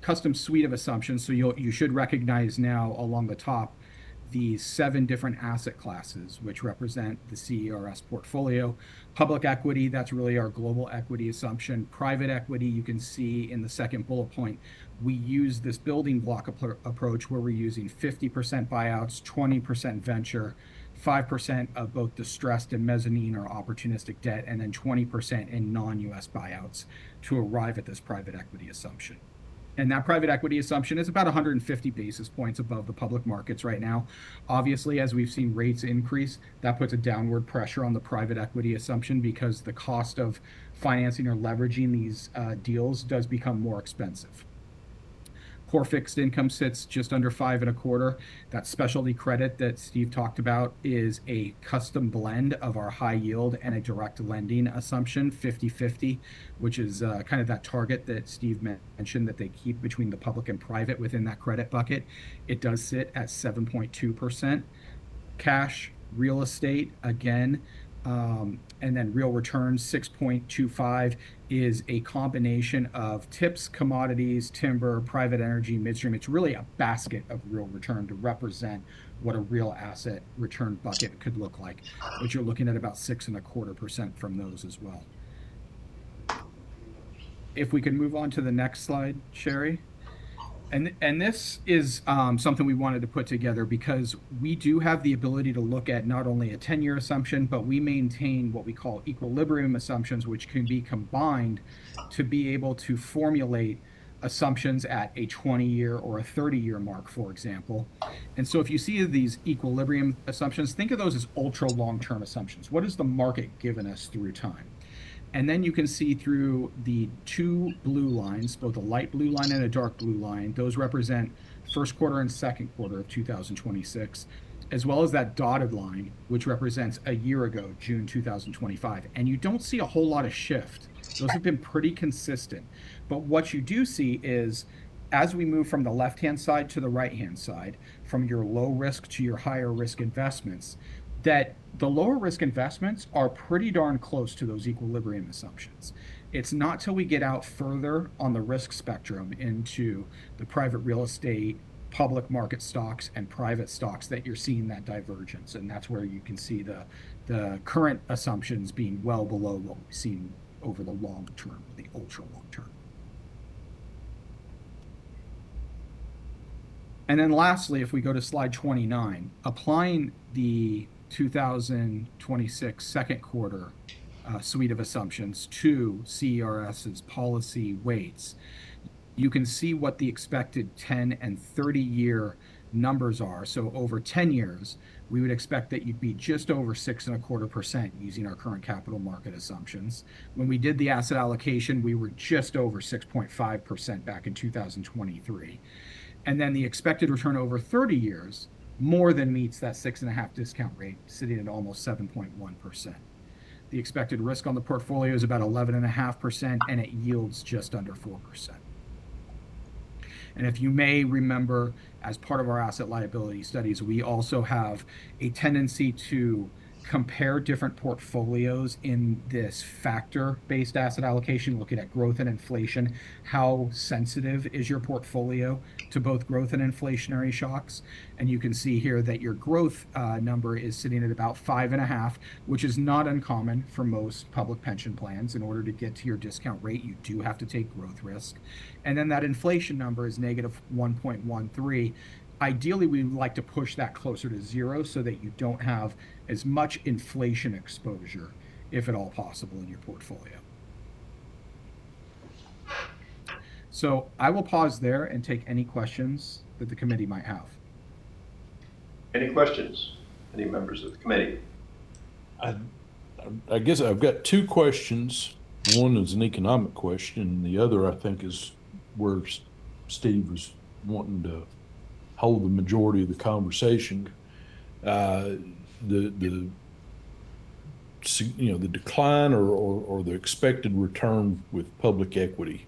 custom suite of assumptions. So you should recognize now along the top the 7 different asset classes, which represent the CERS portfolio. Public equity, that's really our global equity assumption. Private equity, you can see in the second bullet point, we use this building block approach where we're using 50% buyouts, 20% venture, 5% of both distressed and mezzanine or opportunistic debt, and then 20% in non-US buyouts to arrive at this private equity assumption. And that private equity assumption is about 150 basis points above the public markets right now. Obviously, as we've seen rates increase, that puts a downward pressure on the private equity assumption because the cost of financing or leveraging these deals does become more expensive. Core fixed income sits just under 5.25. That specialty credit that Steve talked about is a custom blend of our high yield and a direct lending assumption, 50-50, which is kind of that target that Steve mentioned that they keep between the public and private within that credit bucket. It does sit at 7.2%. Cash, real estate, again, and then real returns, 6.25, is a combination of tips, commodities, timber, private energy, midstream. It's really a basket of real return to represent what a real asset return bucket could look like, but you're looking at about 6.25% from those as well. If we can move on to the next slide, Sherry. And this is something we wanted to put together because we do have the ability to look at not only a 10-year assumption, but we maintain what we call equilibrium assumptions, which can be combined to be able to formulate assumptions at a 20-year or a 30-year mark, for example. And so if you see these equilibrium assumptions, think of those as ultra long-term assumptions. What has the market given us through time? And then you can see through the 2 blue lines, both a light blue line and a dark blue line, those represent first quarter and second quarter of 2026, as well as that dotted line, which represents a year ago, June 2025. And you don't see a whole lot of shift. Those have been pretty consistent. But what you do see is as we move from the left-hand side to the right-hand side, from your low risk to your higher risk investments, that the lower risk investments are pretty darn close to those equilibrium assumptions. It's not till we get out further on the risk spectrum into the private real estate, public market stocks, and private stocks that you're seeing that divergence. And that's where you can see the current assumptions being well below what we've seen over the long term, the ultra long term. And then lastly, if we go to slide 29, applying the 2026 second quarter suite of assumptions to CERS's policy weights, you can see what the expected 10 and 30-year numbers are. So over 10 years, we would expect that you'd be just over 6.25% using our current capital market assumptions. When we did the asset allocation, we were just over 6.5% back in 2023. And then the expected return over 30 years more than meets that 6.5 discount rate, sitting at almost 7.1%. The expected risk on the portfolio is about 11.5%, and it yields just under 4%. And if you may remember, as part of our asset liability studies, we also have a tendency to compare different portfolios in this factor-based asset allocation, looking at growth and inflation. How sensitive is your portfolio to both growth and inflationary shocks? And you can see here that your growth number is sitting at about 5.5, which is not uncommon for most public pension plans. In order to get to your discount rate, you do have to take growth risk. And then that inflation number is negative 1.13. Ideally, we would like to push that closer to 0 so that you don't have as much inflation exposure, if at all possible, in your portfolio. So I will pause there and take any questions that the committee might have. Any questions? Any members of the committee? I guess I've got 2 questions. One is an economic question, and the other, I think, is where Steve was wanting to hold the majority of the conversation. The the decline or the expected return with public equity.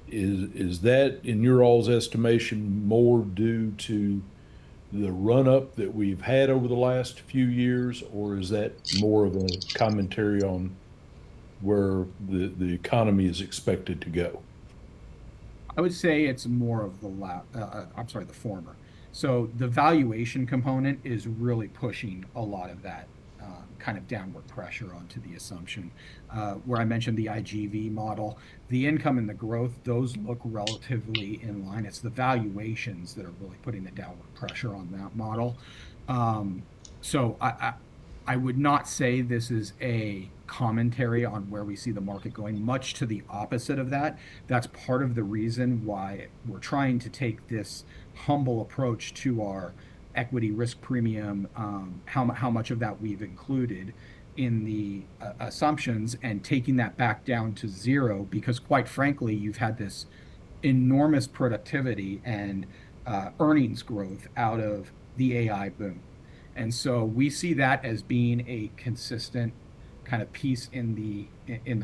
Is that, in your all's estimation, more due to the run up that we've had over the last few years, or is that more of a commentary on where the economy is expected to go? I would say it's more of the former. So the valuation component is really pushing a lot of that kind of downward pressure onto the assumption. Where I mentioned the IGV model, the income and the growth, those look relatively in line. It's the valuations that are really putting the downward pressure on that model. So I would not say this is a commentary on where we see the market going, much to the opposite of that. That's part of the reason why we're trying to take this humble approach to our equity risk premium, how much of that we've included in the assumptions, and taking that back down to zero, because quite frankly, you've had this enormous productivity and earnings growth out of the AI boom. And so we see that as being a consistent kind of piece in the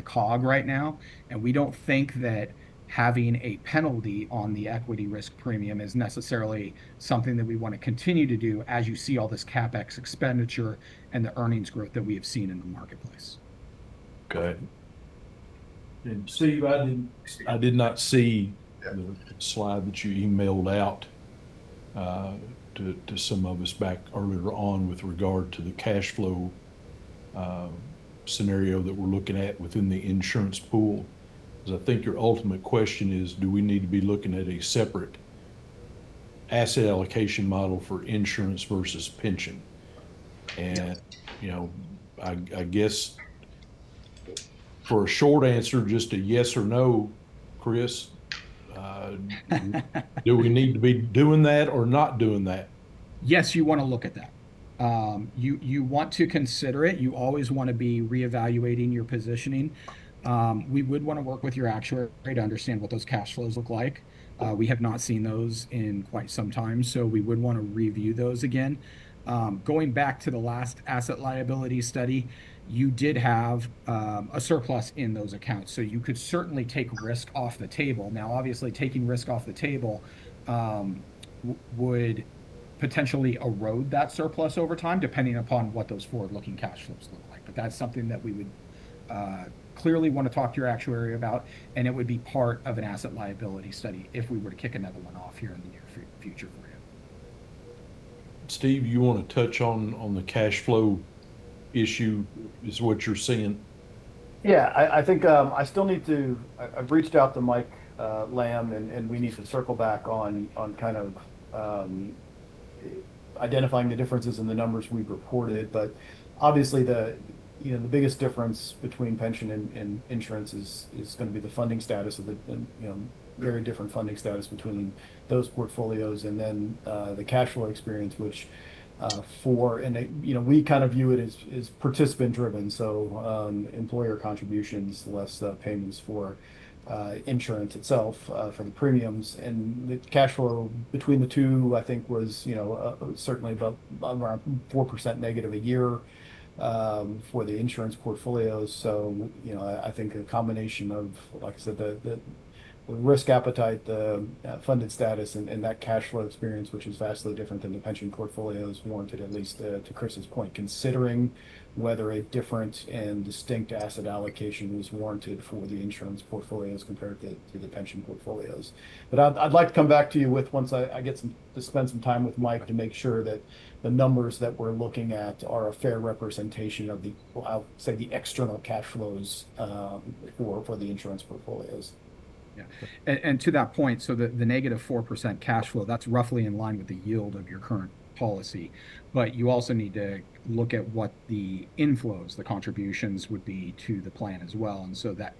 cog right now. And we don't think that having a penalty on the equity risk premium is necessarily something that we want to continue to do as you see all this CapEx expenditure and the earnings growth that we have seen in the marketplace. Okay. And Steve, I did not see the slide that you emailed out to some of us back earlier on with regard to the cash flow scenario that we're looking at within the insurance pool. Because I think your ultimate question is, do we need to be looking at a separate asset allocation model for insurance versus pension? And, I guess for a short answer, just a yes or no, Chris, do we need to be doing that or not doing that? Yes, you want to look at that. You want to consider it. You always want to be reevaluating your positioning. We would want to work with your actuary to understand what those cash flows look like. We have not seen those in quite some time, so we would want to review those again. Going back to the last asset liability study, you did have a surplus in those accounts, so you could certainly take risk off the table. Now, obviously, taking risk off the table would potentially erode that surplus over time, depending upon what those forward-looking cash flows look like. But that's something that we would clearly want to talk to your actuary about, and it would be part of an asset liability study if we were to kick another one off here in the near future for you. Steve, you want to touch on the cash flow issue is what you're seeing? Yeah, I think I still need to. I've reached out to Mike Lamb, and we need to circle back on kind of identifying the differences in the numbers we've reported. But obviously, the biggest difference between pension and insurance is going to be the funding status of the very different funding status between those portfolios, and then the cash flow experience, which we kind of view it as participant driven, so employer contributions less payments for insurance itself for the premiums, and the cash flow between the two I think was certainly about around 4% negative a year for the insurance portfolios. So I think a combination of, like I said, the risk appetite, the funded status, and that cash flow experience, which is vastly different than the pension portfolios, warranted, at least to Chris's point, considering whether a different and distinct asset allocation was warranted for the insurance portfolios compared to the pension portfolios. But I'd like to come back to you with, once I get to spend some time with Mike, to make sure that the numbers that we're looking at are a fair representation of I'll say the external cash flows for the insurance portfolios. Yeah. And to that point, so the negative 4% cash flow, that's roughly in line with the yield of your current policy. But you also need to look at what the inflows, the contributions would be to the plan as well. And so that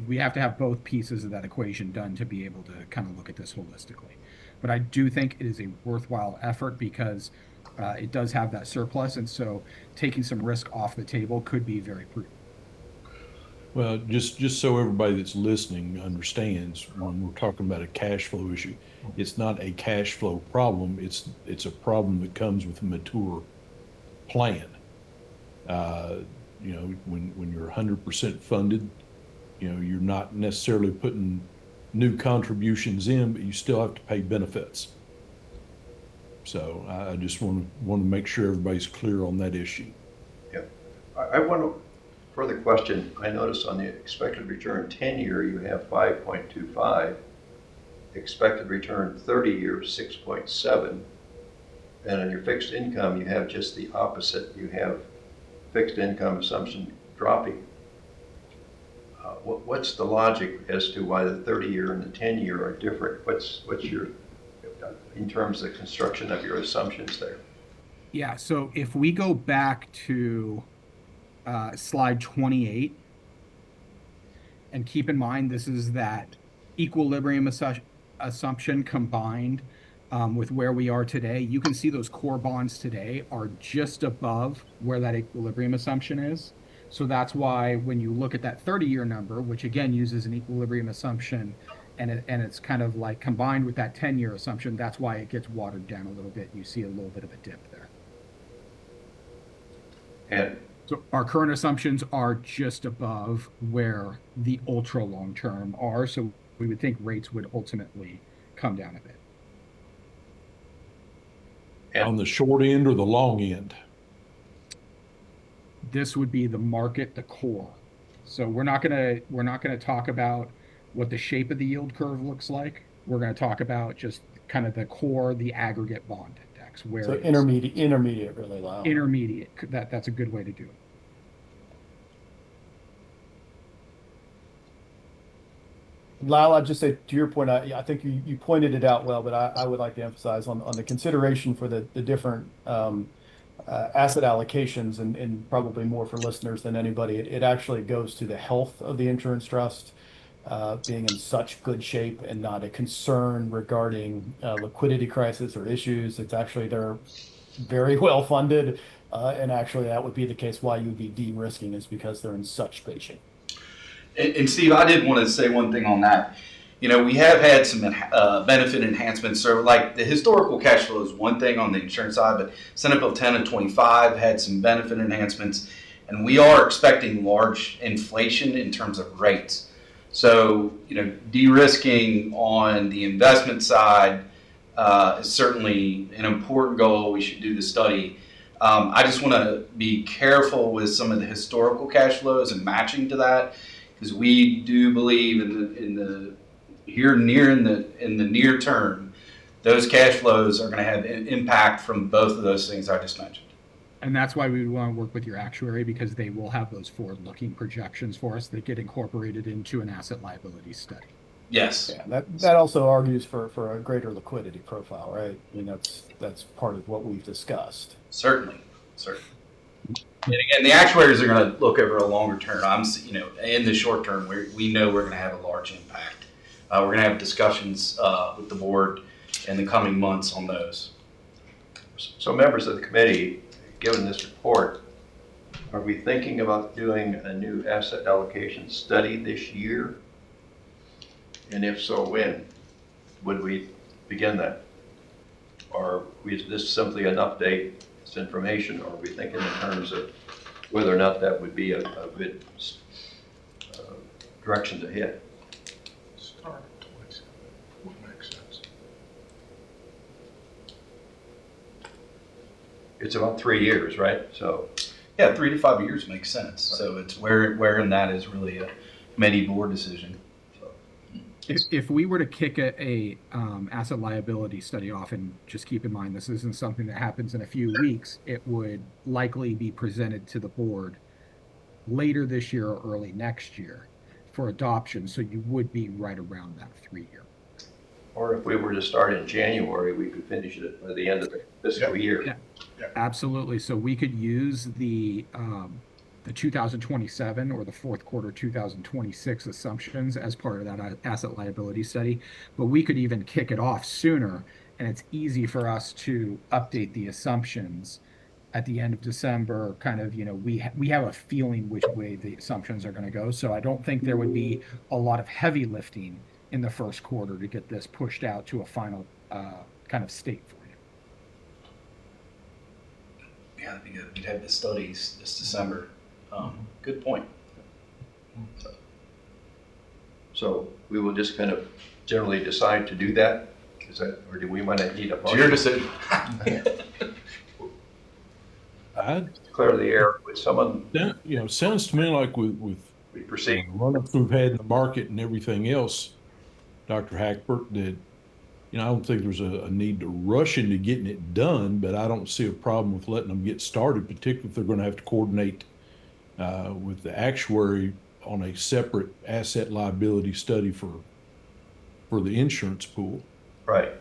we have to have both pieces of that equation done to be able to kind of look at this holistically. But I do think it is a worthwhile effort because it does have that surplus. And so taking some risk off the table could be very prudent. Well, just so everybody that's listening understands, when we're talking about a cash flow issue, it's not a cash flow problem. It's a problem that comes with a mature plan. You know, when you're 100% funded, you know, you're not necessarily putting new contributions in, but you still have to pay benefits. So I just want to make sure everybody's clear on that issue. Yeah. I want to further question. I noticed on the expected return 10-year, you have 5.25. Expected return 30-year, 6.7. And on your fixed income, you have just the opposite. You have fixed income assumption dropping. What's the logic as to why the 30-year and the 10-year are different? What's your, in terms of the construction of your assumptions there? Yeah, so if we go back to slide 28, and keep in mind this is that equilibrium assumption combined with where we are today, you can see those core bonds today are just above where that equilibrium assumption is. So that's why when you look at that 30-year number, which again uses an equilibrium assumption, and it's kind of like combined with that 10-year assumption, that's why it gets watered down a little bit. You see a little bit of a dip there. And so our current assumptions are just above where the ultra long term are. So we would think rates would ultimately come down a bit. On the short end or the long end? This would be the market, the core. So we're not gonna talk about what the shape of the yield curve looks like. We're gonna talk about just kind of the core, the aggregate bond index. Where so intermediate, really low. Intermediate. That's a good way to do it. Lyle, I'd just say to your point, I think you pointed it out well, but I would like to emphasize on the consideration for the different asset allocations, and probably more for listeners than anybody. It actually goes to the health of the insurance trust being in such good shape and not a concern regarding liquidity crisis or issues. It's actually they're very well funded, and actually that would be the case why you'd be de-risking is because they're in such great shape. And Steve, I did want to say one thing on that. You know, we have had some benefit enhancements. So, like the historical cash flow is one thing on the insurance side, but Senate Bill 10 and 25 had some benefit enhancements, and we are expecting large inflation in terms of rates. So, you know, de-risking on the investment side is certainly an important goal. We should do the study. I just want to be careful with some of the historical cash flows and matching to that, because we do believe in the near term, those cash flows are going to have an impact from both of those things I just mentioned. And that's why we want to work with your actuary, because they will have those forward-looking projections for us that get incorporated into an asset liability study. Yes. Yeah, that also argues for a greater liquidity profile, right? I mean, that's part of what we've discussed. Certainly. And again, the actuaries are going to look over a longer term. In the short term, we know we're going to have a large impact. We're going to have discussions with the board in the coming months on those. So members of the committee, given this report, are we thinking about doing a new asset allocation study this year? And if so, when would we begin that? Or is this simply an update, it's information, or are we thinking in terms of whether or not that would be a good direction to hit? Start at 27 would make sense. It's about 3 years, right? So yeah, 3 to 5 years makes sense. So it's where in that is really a committee board decision. If we were to kick a asset liability study off, and just keep in mind this isn't something that happens in a few weeks, it would likely be presented to the board later this year or early next year for adoption. So you would be right around that 3 year. or if we were to start in January, we could finish it by the end of the fiscal year. Yeah. Absolutely. So we could use the 2027 or the fourth quarter 2026 assumptions as part of that asset liability study, but we could even kick it off sooner, and it's easy for us to update the assumptions at the end of December, kind of, we have a feeling which way the assumptions are going to go. So I don't think there would be a lot of heavy lifting in the first quarter to get this pushed out to a final kind of state for you. Yeah, that'd be good. We'd have the studies this December. Good point. So we will just kind of generally decide to do that? Is that, or do we want to need a It's motion? your decision. I, Clear the air with someone, sounds to me like with we the proceed. run-ups we've had in the market and everything else, Dr. Hackbert, that, I don't think there's a need to rush into getting it done, but I don't see a problem with letting them get started, particularly if they're going to have to coordinate with the actuary on a separate asset liability study for the insurance pool. Right.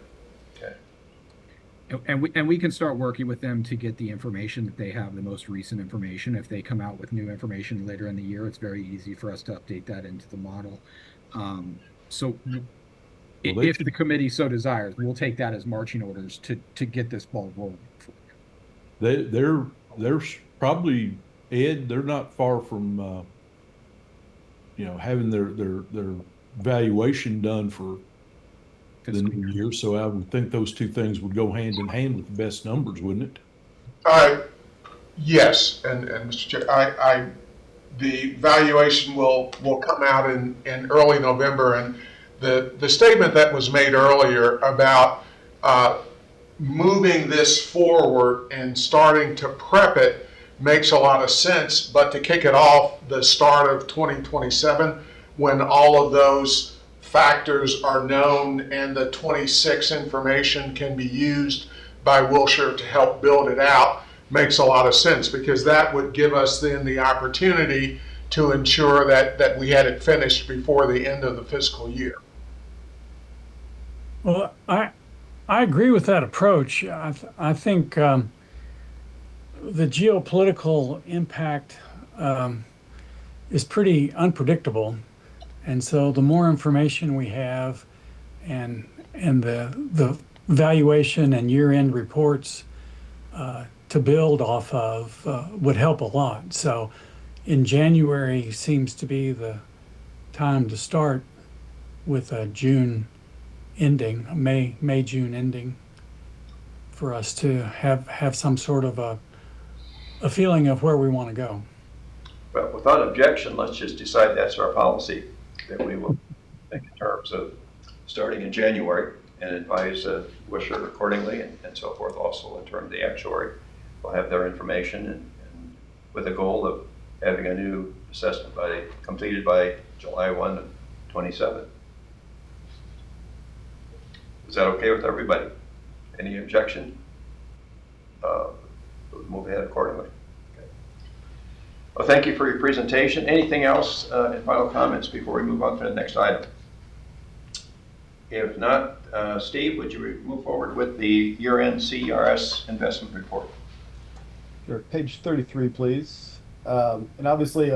And we can start working with them to get the information that they have, the most recent information. If they come out with new information later in the year, it's very easy for us to update that into the model. If the committee so desires, we'll take that as marching orders to get this ball rolling. They're probably, Ed, they're not far from having their valuation done for the new year. So I would think those two things would go hand in hand with the best numbers, wouldn't it? Yes, and Mr. Chair, the valuation will come out in early November, and the statement that was made earlier about moving this forward and starting to prep it makes a lot of sense, but to kick it off the start of 2027, when all of those factors are known and the 26 information can be used by Wilshire to help build it out, makes a lot of sense, because that would give us then the opportunity to ensure that we had it finished before the end of the fiscal year. Well, I agree with that approach. I think the geopolitical impact is pretty unpredictable. And so the more information we have and the valuation and year-end reports to build off of would help a lot. So in January seems to be the time to start with a June ending, May-June ending, for us to have some sort of a feeling of where we want to go. Well, without objection, let's just decide that's our policy, that we will think in terms of starting in January and advise Wilshire accordingly and so forth. Also in terms of the actuary, we'll have their information and with a goal of having a new assessment completed by July 1 of 27. Is that okay with everybody? Any objection? We'll move ahead accordingly. Well, thank you for your presentation. Anything else in final comments before we move on to the next item? If not, Steve, would you move forward with the year-end CERS investment report? Sure. Page 33, please. And obviously,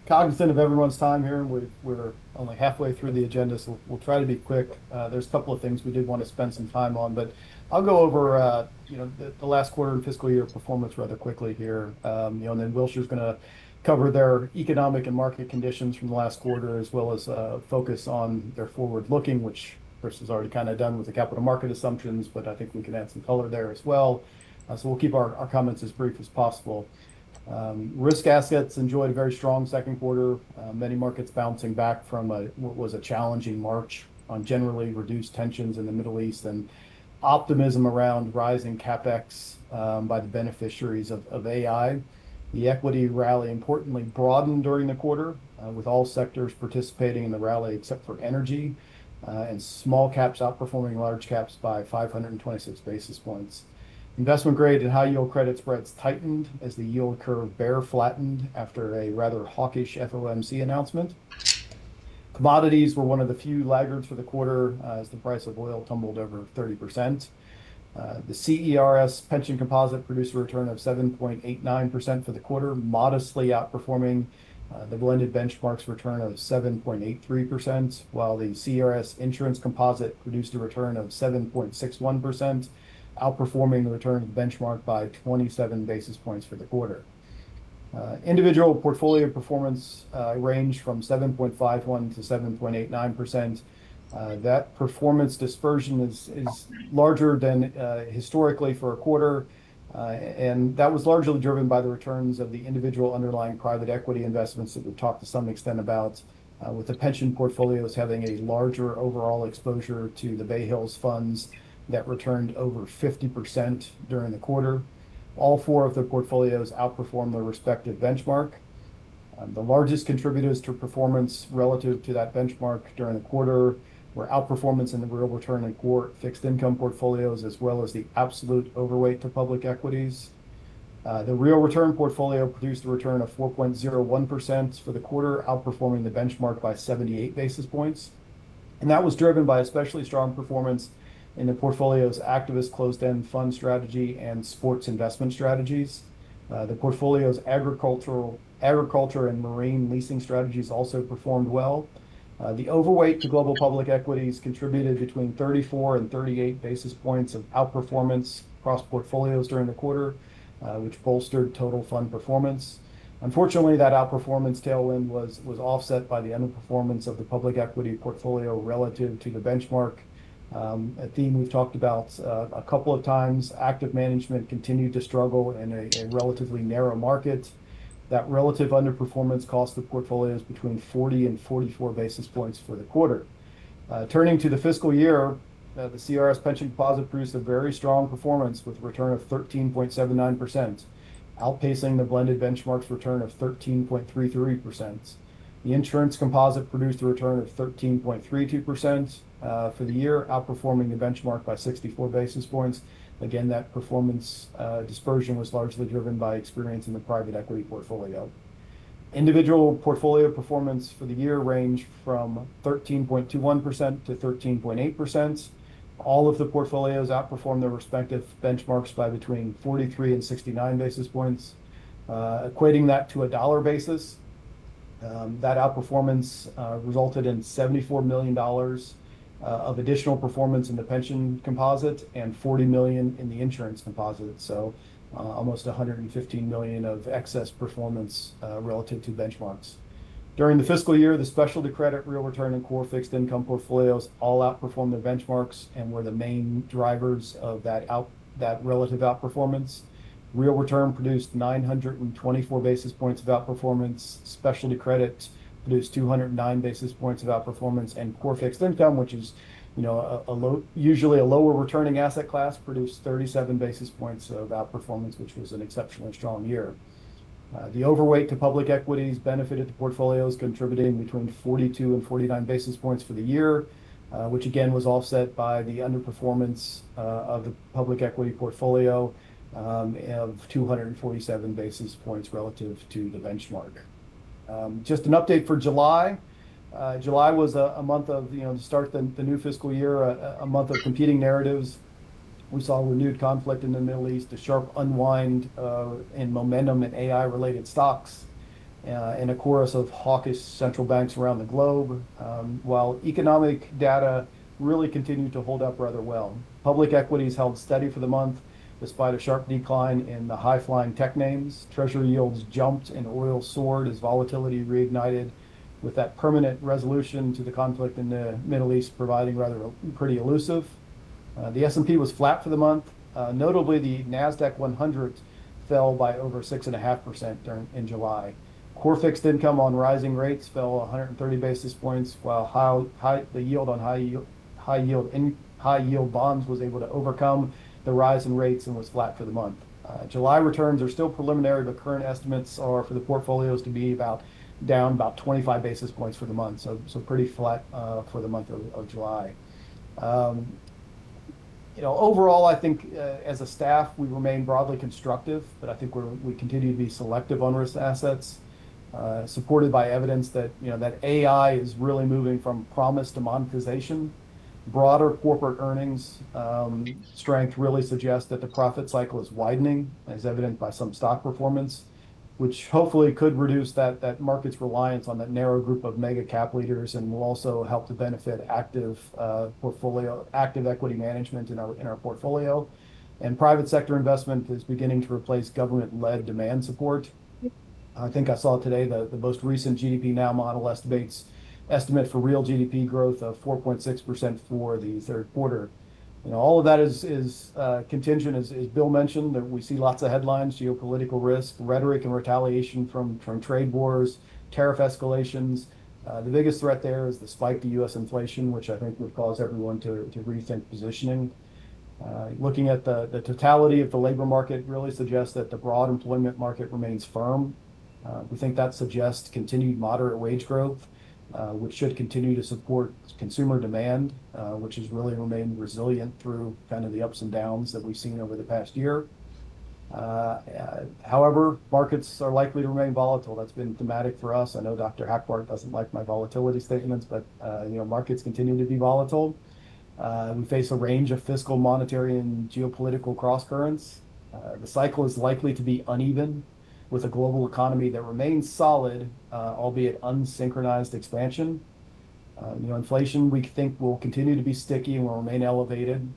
cognizant of everyone's time here, we're only halfway through the agenda, so we'll try to be quick. There's a couple of things we did want to spend some time on, but I'll go over the last quarter and fiscal year performance rather quickly here. And then Wilshire's going to cover their economic and market conditions from the last quarter, as well as focus on their forward looking, which Chris has already kind of done with the capital market assumptions, but I think we can add some color there as well. So we'll keep our comments as brief as possible. Risk assets enjoyed a very strong second quarter. Many markets bouncing back from what was a challenging March on generally reduced tensions in the Middle East and optimism around rising capex by the beneficiaries of AI. The equity rally importantly broadened during the quarter, with all sectors participating in the rally except for energy, and small caps outperforming large caps by 526 basis points. Investment grade and high yield credit spreads tightened as the yield curve bear flattened after a rather hawkish FOMC announcement. Commodities were one of the few laggards for the quarter as the price of oil tumbled over 30%. The CERS pension composite produced a return of 7.89% for the quarter, modestly outperforming the blended benchmark's return of 7.83%, while the CERS insurance composite produced a return of 7.61%, outperforming the return of the benchmark by 27 basis points for the quarter. Individual portfolio performance ranged from 7.51 to 7.89%. That performance dispersion is larger than historically for a quarter, and that was largely driven by the returns of the individual underlying private equity investments that we've talked to some extent about, with the pension portfolios having a larger overall exposure to the Bay Hills funds that returned over 50% during the quarter. All four of the portfolios outperformed their respective benchmark. The largest contributors to performance relative to that benchmark during the quarter were outperformance in the real return and core fixed income portfolios, as well as the absolute overweight to public equities. The real return portfolio produced a return of 4.01% for the quarter, outperforming the benchmark by 78 basis points. And that was driven by especially strong performance in the portfolio's activist closed-end fund strategy and sports investment strategies. The portfolio's agriculture and marine leasing strategies also performed well. The overweight to global public equities contributed between 34 and 38 basis points of outperformance across portfolios during the quarter, which bolstered total fund performance. Unfortunately, that outperformance tailwind was offset by the underperformance of the public equity portfolio relative to the benchmark. A theme we've talked about a couple of times. Active management continued to struggle in a relatively narrow market. That relative underperformance cost the portfolios between 40 and 44 basis points for the quarter. Turning to the fiscal year, the CERS pension composite produced a very strong performance with a return of 13.79%, outpacing the blended benchmark's return of 13.33%. The insurance composite produced a return of 13.32% for the year, outperforming the benchmark by 64 basis points. Again, that performance dispersion was largely driven by experience in the private equity portfolio. Individual portfolio performance for the year ranged from 13.21% to 13.8%. All of the portfolios outperformed their respective benchmarks by between 43 and 69 basis points. Equating that to a dollar basis, that outperformance resulted in $74 million of additional performance in the pension composite and $40 million in the insurance composite. So almost $115 million of excess performance relative to benchmarks. During the fiscal year, the specialty credit, real return, and core fixed income portfolios all outperformed their benchmarks and were the main drivers of that relative outperformance. Real return produced 924 basis points of outperformance. Specialty credit produced 209 basis points of outperformance, and core fixed income, which is usually a lower returning asset class, produced 37 basis points of outperformance, which was an exceptionally strong year. The overweight to public equities benefited the portfolios, contributing between 42 and 49 basis points for the year, which again was offset by the underperformance of the public equity portfolio of 247 basis points relative to the benchmark. Just an update for July. July was a month of, to start the new fiscal year, a month of competing narratives. We saw renewed conflict in the Middle East, a sharp unwind in momentum in AI-related stocks, and a chorus of hawkish central banks around the globe, while economic data really continued to hold up rather well. Public equities held steady for the month, despite a sharp decline in the high-flying tech names. Treasury yields jumped and oil soared as volatility reignited, with that permanent resolution to the conflict in the Middle East providing pretty elusive. The S&P was flat for the month. Notably, the NASDAQ 100 fell by over 6.5% in July. Core fixed income on rising rates fell 130 basis points, while the yield on high yield bonds was able to overcome the rise in rates and was flat for the month. July returns are still preliminary, but current estimates are for the portfolios to be down about 25 basis points for the month, so pretty flat for the month of July. Overall, I think as a staff, we remain broadly constructive, but I think we continue to be selective on risk assets, supported by evidence that that AI is really moving from promise to monetization. Broader corporate earnings strength really suggests that the profit cycle is widening, as evident by some stock performance, which hopefully could reduce that market's reliance on that narrow group of mega cap leaders, and will also help to benefit active equity management in our portfolio. And private sector investment is beginning to replace government-led demand support. I think I saw today the most recent GDP Now model estimate for real GDP growth of 4.6% for the third quarter. All of that is contingent, as Bill mentioned, that we see lots of headlines: geopolitical risk, rhetoric and retaliation from trade wars, tariff escalations. The biggest threat there is the spike to U.S. inflation, which I think would cause everyone to rethink positioning. Looking at the totality of the labor market really suggests that the broad employment market remains firm. We think that suggests continued moderate wage growth, which should continue to support consumer demand, which has really remained resilient through kind of the ups and downs that we've seen over the past year. However, markets are likely to remain volatile. That's been thematic for us. I know Dr. Hackbart doesn't like my volatility statements, but markets continue to be volatile. We face a range of fiscal, monetary, and geopolitical crosscurrents. The cycle is likely to be uneven, with a global economy that remains solid, albeit unsynchronized expansion. Inflation, we think, will continue to be sticky and will remain elevated.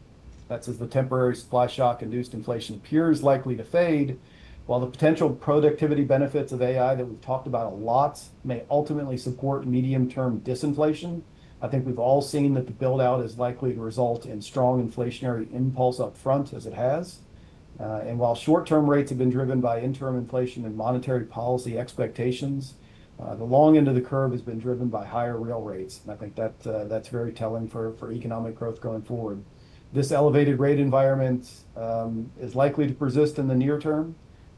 That's as the temporary supply shock induced inflation appears likely to fade, while the potential productivity benefits of AI that we've talked about a lot may ultimately support medium-term disinflation. I think we've all seen that the build-out is likely to result in strong inflationary impulse up front, as it has. And while short-term rates have been driven by interim inflation and monetary policy expectations, the long end of the curve has been driven by higher real rates. And I think that's very telling for economic growth going forward. This elevated rate environment is likely to persist in the near term.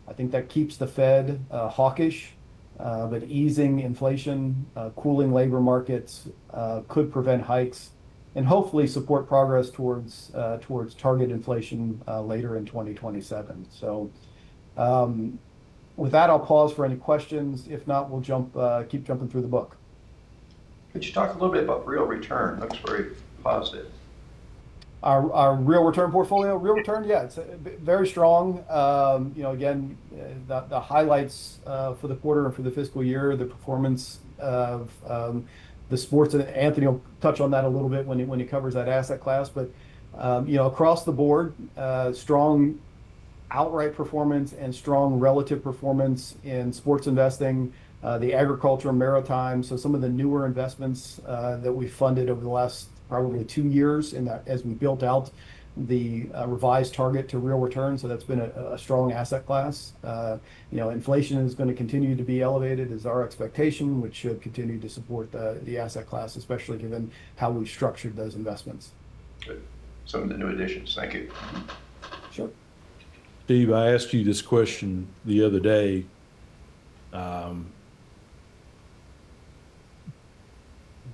I think that keeps the Fed hawkish, but easing inflation, cooling labor markets could prevent hikes and hopefully support progress towards target inflation later in 2027. So with that, I'll pause for any questions. If not, we'll keep jumping through the book. Could you talk a little bit about real return? Looks very positive. Our real return portfolio, yeah, it's very strong. Again, the highlights for the quarter and for the fiscal year, the performance of the sports, and Anthony will touch on that a little bit when he covers that asset class. But across the board, strong outright performance and strong relative performance in sports investing, the agriculture, maritime. So some of the newer investments that we funded over the last probably 2 years as we built out the revised target to real return. So that's been a strong asset class. Inflation is going to continue to be elevated, is our expectation, which should continue to support the asset class, especially given how we structured those investments. Good. Some of the new additions. Thank you. Sure. Steve, I asked you this question the other day.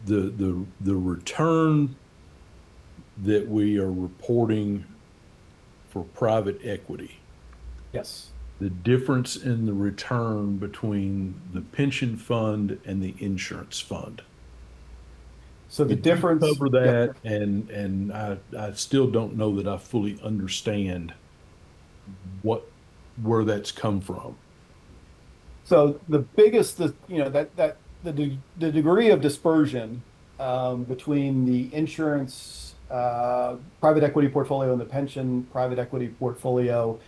The return that we are reporting for private equity. Yes. The difference in the return between the pension fund and the insurance fund. So the difference. Cover that, yeah. And I still don't know that I fully understand where that's come from. So the biggest, the degree of dispersion between the insurance private equity portfolio and the pension private equity portfolio,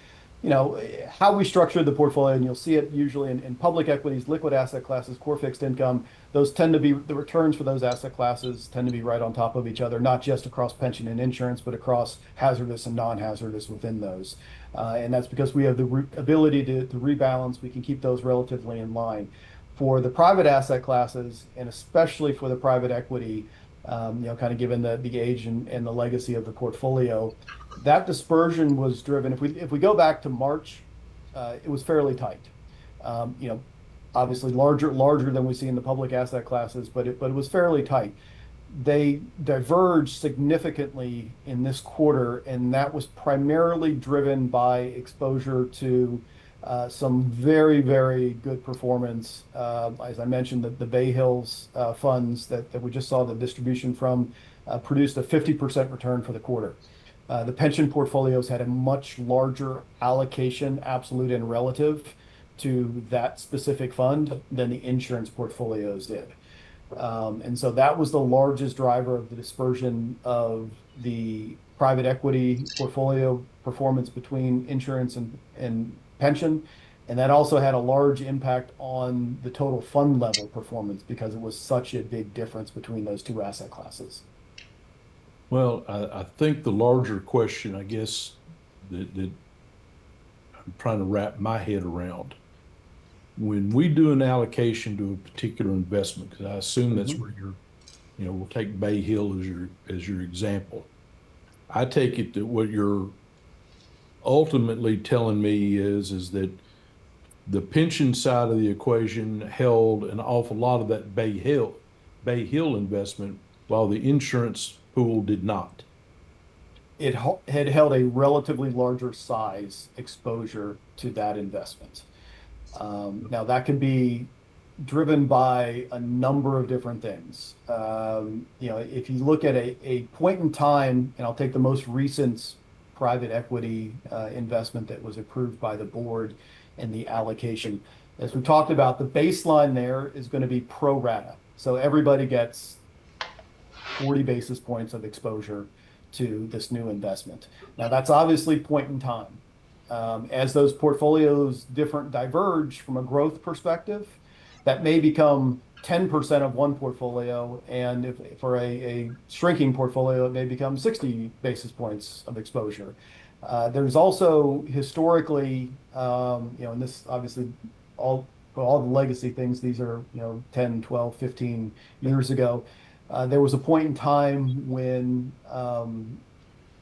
how we structured the portfolio, and you'll see it usually in public equities, liquid asset classes, core fixed income. Those tend to be, the returns for those asset classes tend to be right on top of each other, not just across pension and insurance, but across hazardous and non-hazardous within those. And that's because we have the ability to rebalance. We can keep those relatively in line. For the private asset classes, and especially for the private equity, kind of given the age and the legacy of the portfolio, that dispersion was driven. If we go back to March, it was fairly tight. Obviously larger than we see in the public asset classes, but it was fairly tight. They diverged significantly in this quarter, and that was primarily driven by exposure to some very, very good performance. As I mentioned, the Bay Hills funds that we just saw the distribution from produced a 50% return for the quarter. The pension portfolios had a much larger allocation, absolute and relative, to that specific fund than the insurance portfolios did. And so that was the largest driver of the dispersion of the private equity portfolio performance between insurance and pension. And that also had a large impact on the total fund level performance because it was such a big difference between those two asset classes. Well, I think the larger question, I guess, that I'm trying to wrap my head around, when we do an allocation to a particular investment, because I assume that's where we'll take Bay Hill as your example. I take it that what you're ultimately telling me is that the pension side of the equation held an awful lot of that Bay Hill investment, while the insurance pool did not. It had held a relatively larger size exposure to that investment. Now that can be driven by a number of different things. If you look at a point in time, and I'll take the most recent private equity investment that was approved by the board and the allocation. As we talked about, the baseline there is going to be pro rata. So everybody gets 40 basis points of exposure to this new investment. Now that's obviously point in time. As those portfolios diverge from a growth perspective, that may become 10% of one portfolio, and if for a shrinking portfolio, it may become 60 basis points of exposure. There's also historically, and this obviously all the legacy things, these are 10, 12, 15 years ago. There was a point in time when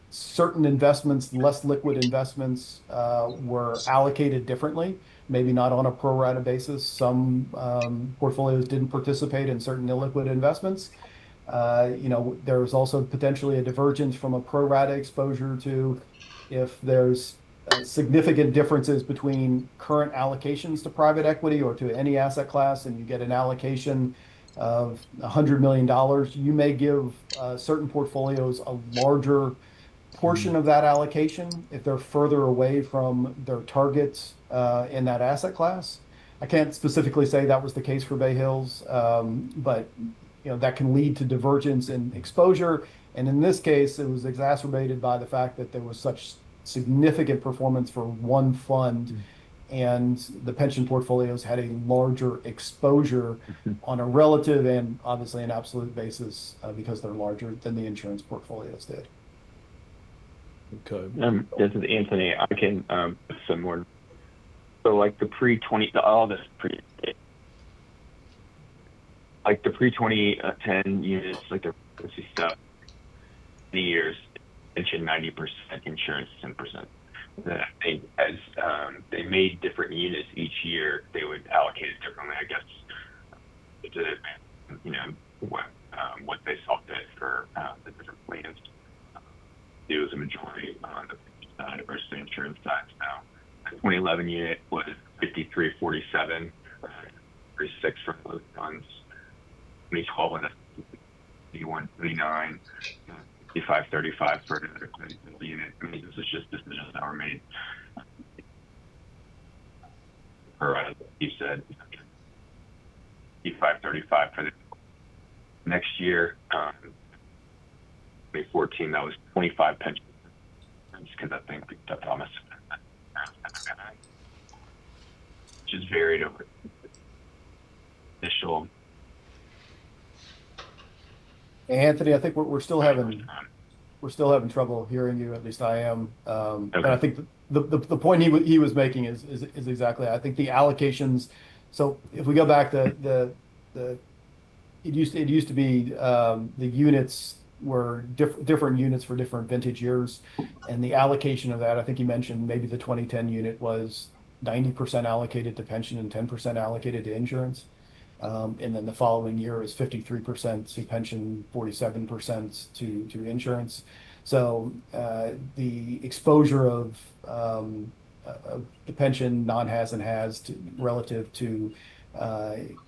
certain investments, less liquid investments, were allocated differently, maybe not on a pro rata basis. Some portfolios didn't participate in certain illiquid investments. There was also potentially a divergence from a pro rata exposure to if there's significant differences between current allocations to private equity or to any asset class, and you get an allocation of $100 million, you may give certain portfolios a larger portion of that allocation if they're further away from their targets in that asset class. I can't specifically say that was the case for Bay Hills, but that can lead to divergence in exposure. And in this case, it was exacerbated by the fact that there was such significant performance for one fund, and the pension portfolios had a larger exposure on a relative and obviously an absolute basis because they're larger than the insurance portfolios did. Okay. This is Anthony. I can put some more. So like the pre-20, all this like the pre-2010 units, like the stuff, the years, pension 90%, insurance 10%. As they made different units each year, they would allocate it differently, I guess, to what they saw fit for the different plans. It was a majority on the pension side versus the insurance side. Now, the 2011 unit was 53-47, 36 for those funds. 2012 was 51-39, 55-35 for another clinical unit. I mean, this is just decisions that were made. Or you said 55-35 for the next year. 2014, that was 25 pensions, because I think Thomas, just varied over initial. Anthony, I think we're still having trouble hearing you. At least I am. Okay. But I think the point he was making is exactly. I think the allocations. So if we go back, it used to be the units were different units for different vintage years, and the allocation of that, I think you mentioned maybe the 2010 unit was 90% allocated to pension and 10% allocated to insurance. And then the following year is 53% to pension, 47% to insurance. So the exposure of the pension non-has and has relative to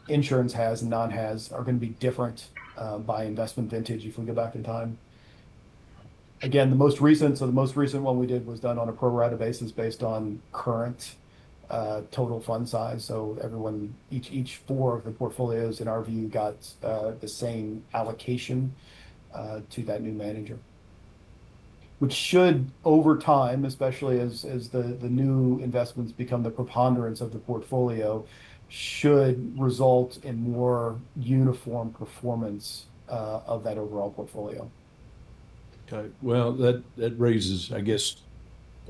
insurance has and non-has are going to be different by investment vintage if we go back in time. Again, the most recent one we did was done on a pro rata basis based on current total fund size. So each four of the portfolios in our view got the same allocation to that new manager. which should, over time, especially as the new investments become the preponderance of the portfolio, should result in more uniform performance of that overall portfolio. Okay, well, that raises, I guess,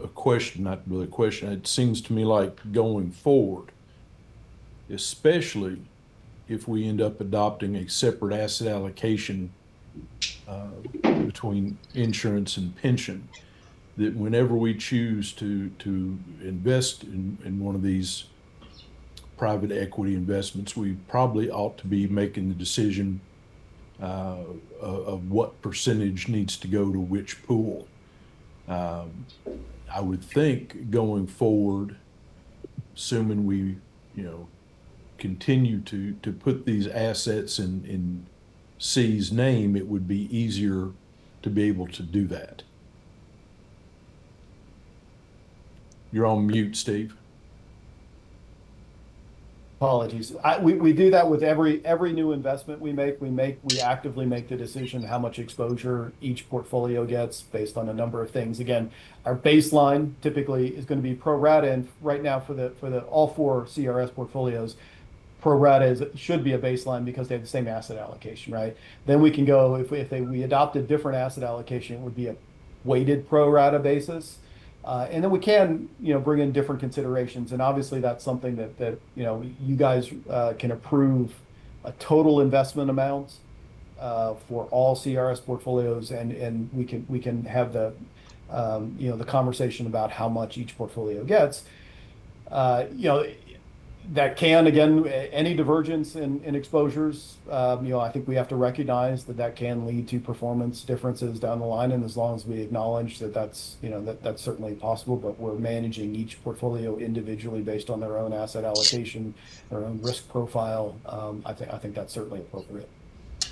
a question, not really a question. It seems to me like going forward, especially if we end up adopting a separate asset allocation between insurance and pension, that whenever we choose to invest in one of these private equity investments, we probably ought to be making the decision of what percentage needs to go to which pool. I would think going forward, assuming we, continue to put these assets in C's name, it would be easier to be able to do that. You're on mute, Steve. Apologies. We do that with every new investment we make. We actively make the decision how much exposure each portfolio gets based on a number of things. Again, our baseline typically is going to be pro rata, and right now for the all four CRS portfolios, pro rata should be a baseline because they have the same asset allocation, right? Then we can go if we adopt a different asset allocation, it would be a weighted pro rata basis. And then we can, bring in different considerations. And obviously that's something that you guys can approve a total investment amount for all CRS portfolios, and we can have the the conversation about how much each portfolio gets. That can, again, any divergence in exposures, I think we have to recognize that can lead to performance differences down the line. And as long as we acknowledge that's certainly possible, but we're managing each portfolio individually based on their own asset allocation, their own risk profile. I think that's certainly appropriate.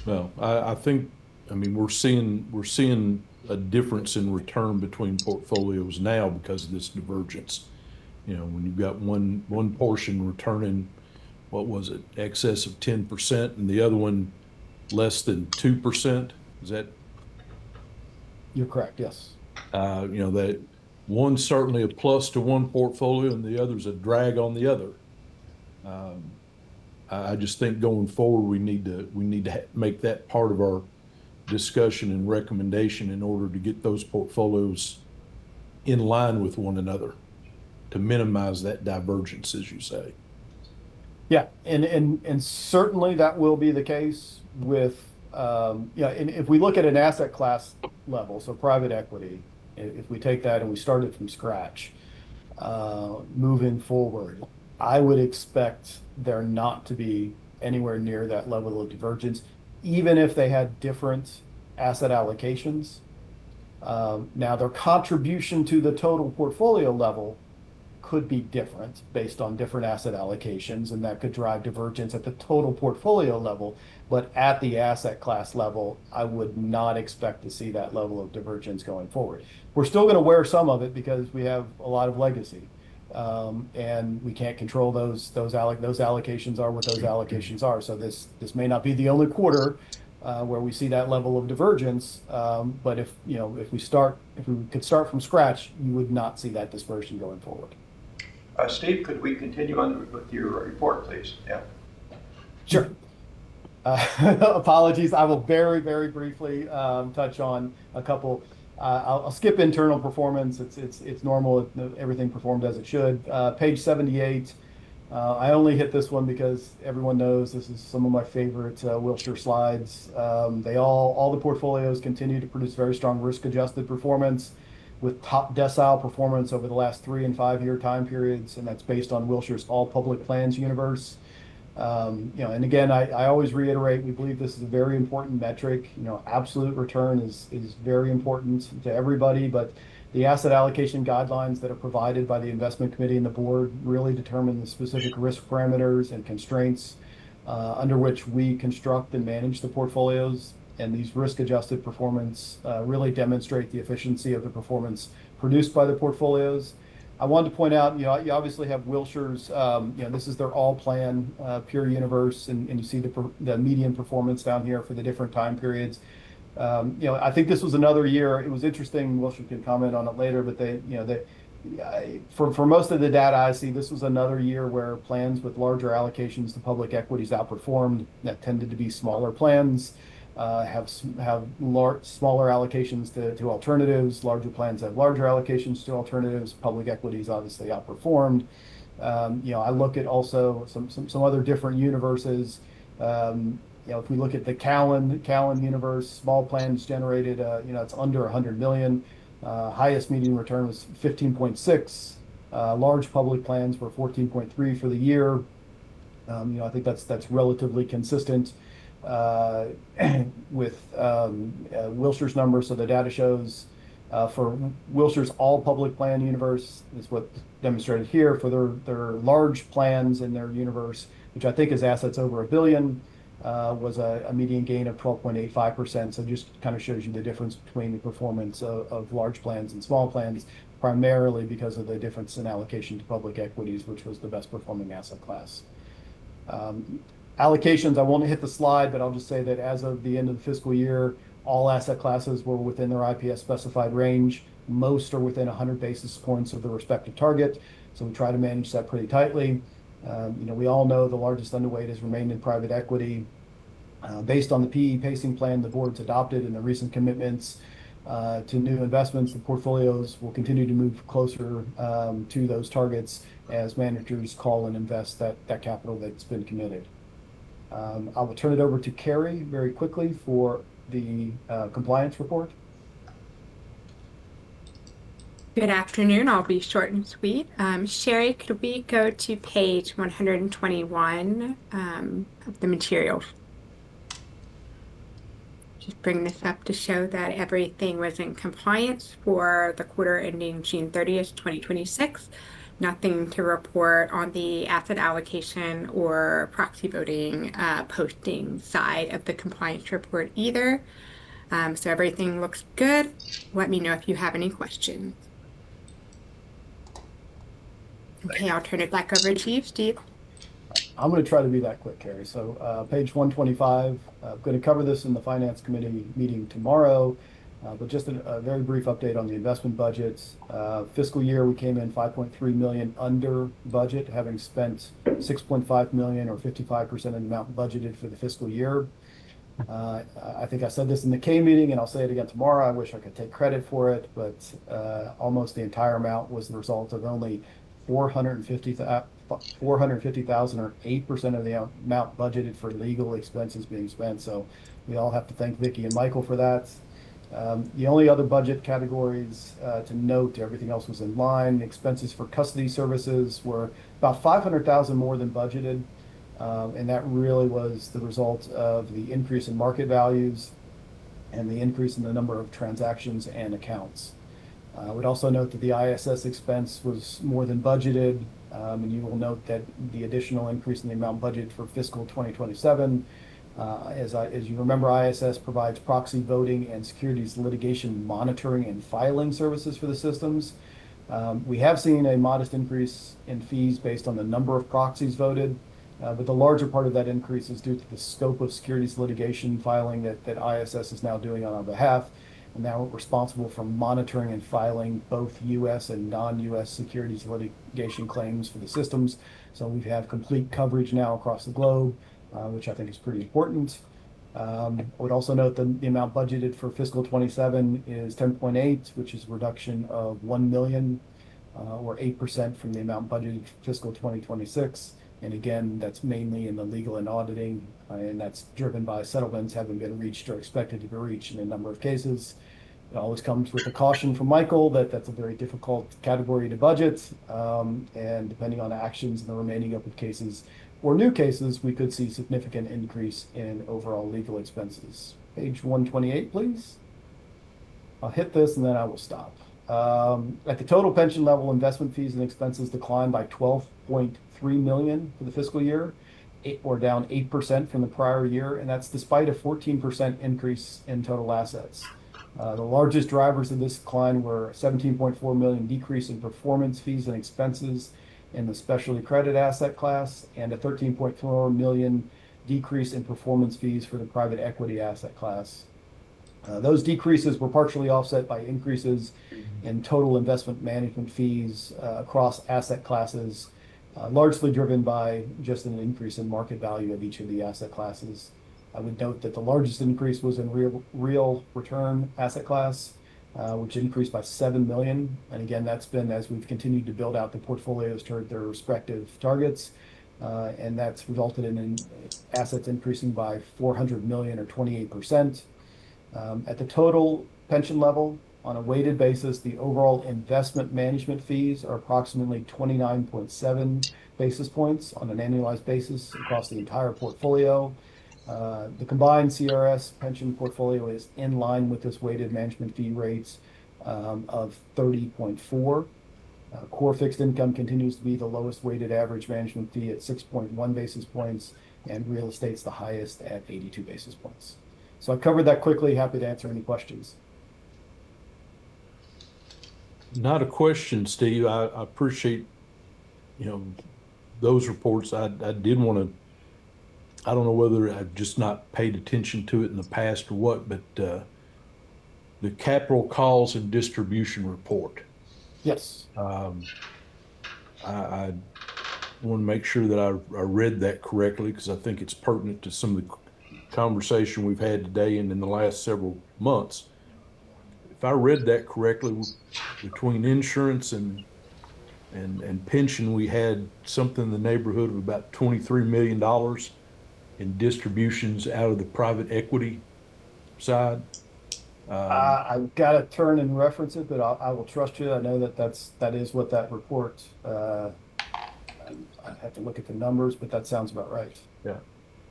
Well, I think, we're seeing a difference in return between portfolios now because of this divergence. When you've got one portion returning, what was it, excess of 10%, and the other one less than 2%. Is that? You're correct. Yes. That one's certainly a plus to one portfolio, and the other's a drag on the other. I just think going forward, we need to make that part of our discussion and recommendation in order to get those portfolios in line with one another, to minimize that divergence, as you say. Yeah, and certainly that will be the case with and if we look at an asset class level, so private equity, if we take that and we start it from scratch, moving forward, I would expect there not to be anywhere near that level of divergence, even if they had different asset allocations. Now, their contribution to the total portfolio level could be different based on different asset allocations, and that could drive divergence at the total portfolio level. But at the asset class level, I would not expect to see that level of divergence going forward. We're still going to wear some of it because we have a lot of legacy, and we can't control those allocations are what those allocations are. So this may not be the only quarter where we see that level of divergence, but if we could start from scratch, you would not see that dispersion going forward. Steve, could we continue on with your report, please? Yeah. Sure. Apologies. I will very, very briefly touch on a couple. I'll skip internal performance. It's normal. Everything performed as it should. Page 78. I only hit this one because everyone knows this is some of my favorite Wilshire slides. All the portfolios continue to produce very strong risk-adjusted performance, with top decile performance over the last 3 and 5 year time periods, and that's based on Wilshire's all public plans universe. And again, I always reiterate, we believe this is a very important metric. Absolute return is very important to everybody, but the asset allocation guidelines that are provided by the investment committee and the board really determine the specific risk parameters and constraints under which we construct and manage the portfolios. And these risk-adjusted performance really demonstrate the efficiency of the performance produced by the portfolios. I wanted to point out, you obviously have Wilshire's, this is their all plan peer universe, and you see the median performance down here for the different time periods. I think this was another year. It was interesting. Wilshire can comment on it later, but for most of the data I see, this was another year where plans with larger allocations to public equities outperformed. That tended to be smaller plans, have smaller allocations to alternatives. Larger plans have larger allocations to alternatives. Public equities obviously outperformed. I look at also some other different universes. If we look at the Callan universe, small plans generated, it's under 100 million. Highest median return was 15.6. Large public plans were 14.3 for the year. I think that's relatively consistent with Wilshire's numbers. So the data shows for Wilshire's all public plan universe is what demonstrated here for their large plans in their universe, which I think is assets over $1 billion. Was a median gain of 12.85%. So just kind of shows you the difference between the performance of large plans and small plans, primarily because of the difference in allocation to public equities, which was the best performing asset class. Allocations, I won't hit the slide, but I'll just say that as of the end of the fiscal year, all asset classes were within their IPS specified range. Most are within 100 basis points of the respective target. So we try to manage that pretty tightly. We all know the largest underweight has remained in private equity. Based on the PE pacing plan the board's adopted and the recent commitments to new investments, the portfolios will continue to move closer to those targets as managers call and invest that capital that's been committed. I will turn it over to Carrie very quickly for the compliance report. Good afternoon. I'll be short and sweet. Sherry, could we go to page 121 of the materials? Just bring this up to show that everything was in compliance for the quarter ending June 30th, 2026. Nothing to report on the asset allocation or proxy voting posting side of the compliance report either. So everything looks good. Let me know if you have any questions. Okay, I'll turn it back over to you, Steve. I'm going to try to be that quick, Carrie. So page 125, I'm going to cover this in the Finance Committee meeting tomorrow, but just a very brief update on the investment budgets. Fiscal year, we came in 5.3 million under budget, having spent 6.5 million or 55% of the amount budgeted for the fiscal year. I think I said this in the K meeting, and I'll say it again tomorrow. I wish I could take credit for it, but almost the entire amount was the result of only 450,000 or 8% of the amount budgeted for legal expenses being spent. So we all have to thank Vicki and Michael for that. The only other budget categories to note, everything else was in line. Expenses for custody services were about 500,000 more than budgeted. And that really was the result of the increase in market values and the increase in the number of transactions and accounts. I would also note that the ISS expense was more than budgeted, and you will note that the additional increase in the amount budgeted for fiscal 2027, as you remember, ISS provides proxy voting and securities litigation monitoring and filing services for the systems. We have seen a modest increase in fees based on the number of proxies voted, but the larger part of that increase is due to the scope of securities litigation filing that ISS is now doing on our behalf. And now we're responsible for monitoring and filing both U.S. and non-U.S. securities litigation claims for the systems. So we have complete coverage now across the globe, which I think is pretty important. I would also note that the amount budgeted for fiscal 27 is 10.8, which is a reduction of 1 million or 8% from the amount budgeted for fiscal 2026. And again, that's mainly in the legal and auditing, and that's driven by settlements having been reached or expected to be reached in a number of cases. It always comes with a caution from Michael that that's a very difficult category to budget. And depending on actions in the remaining open cases or new cases, we could see significant increase in overall legal expenses. Page 128, please. I'll hit this and then I will stop. At the total pension level, investment fees and expenses declined by 12.3 million for the fiscal year, or down 8% from the prior year, and that's despite a 14% increase in total assets. The largest drivers of this decline were a 17.4 million decrease in performance fees and expenses in the specialty credit asset class, and a 13.4 million decrease in performance fees for the private equity asset class. Those decreases were partially offset by increases in total investment management fees across asset classes, largely driven by just an increase in market value of each of the asset classes. I would note that the largest increase was in real return asset class, which increased by 7 million. And again, that's been as we've continued to build out the portfolios toward their respective targets. And that's resulted in assets increasing by 400 million or 28%. At the total pension level, on a weighted basis, the overall investment management fees are approximately 29.7 basis points on an annualized basis across the entire portfolio. The combined CRS pension portfolio is in line with this weighted management fee rates of 30.4. Core fixed income continues to be the lowest weighted average management fee at 6.1 basis points, and real estate's the highest at 82 basis points. So I covered that quickly. Happy to answer any questions. Not a question, Steve. I appreciate, those reports. I did want to, I don't know whether I've just not paid attention to it in the past or what, but the capital calls and distribution report. Yes. I want to make sure that I read that correctly, because I think it's pertinent to some of the conversation we've had today and in the last several months. If I read that correctly, between insurance and pension, we had something in the neighborhood of about $23 million in distributions out of the private equity side. I've got to turn and reference it, but I will trust you. I know that is what that report. I have to look at the numbers, but that sounds about right. Yeah,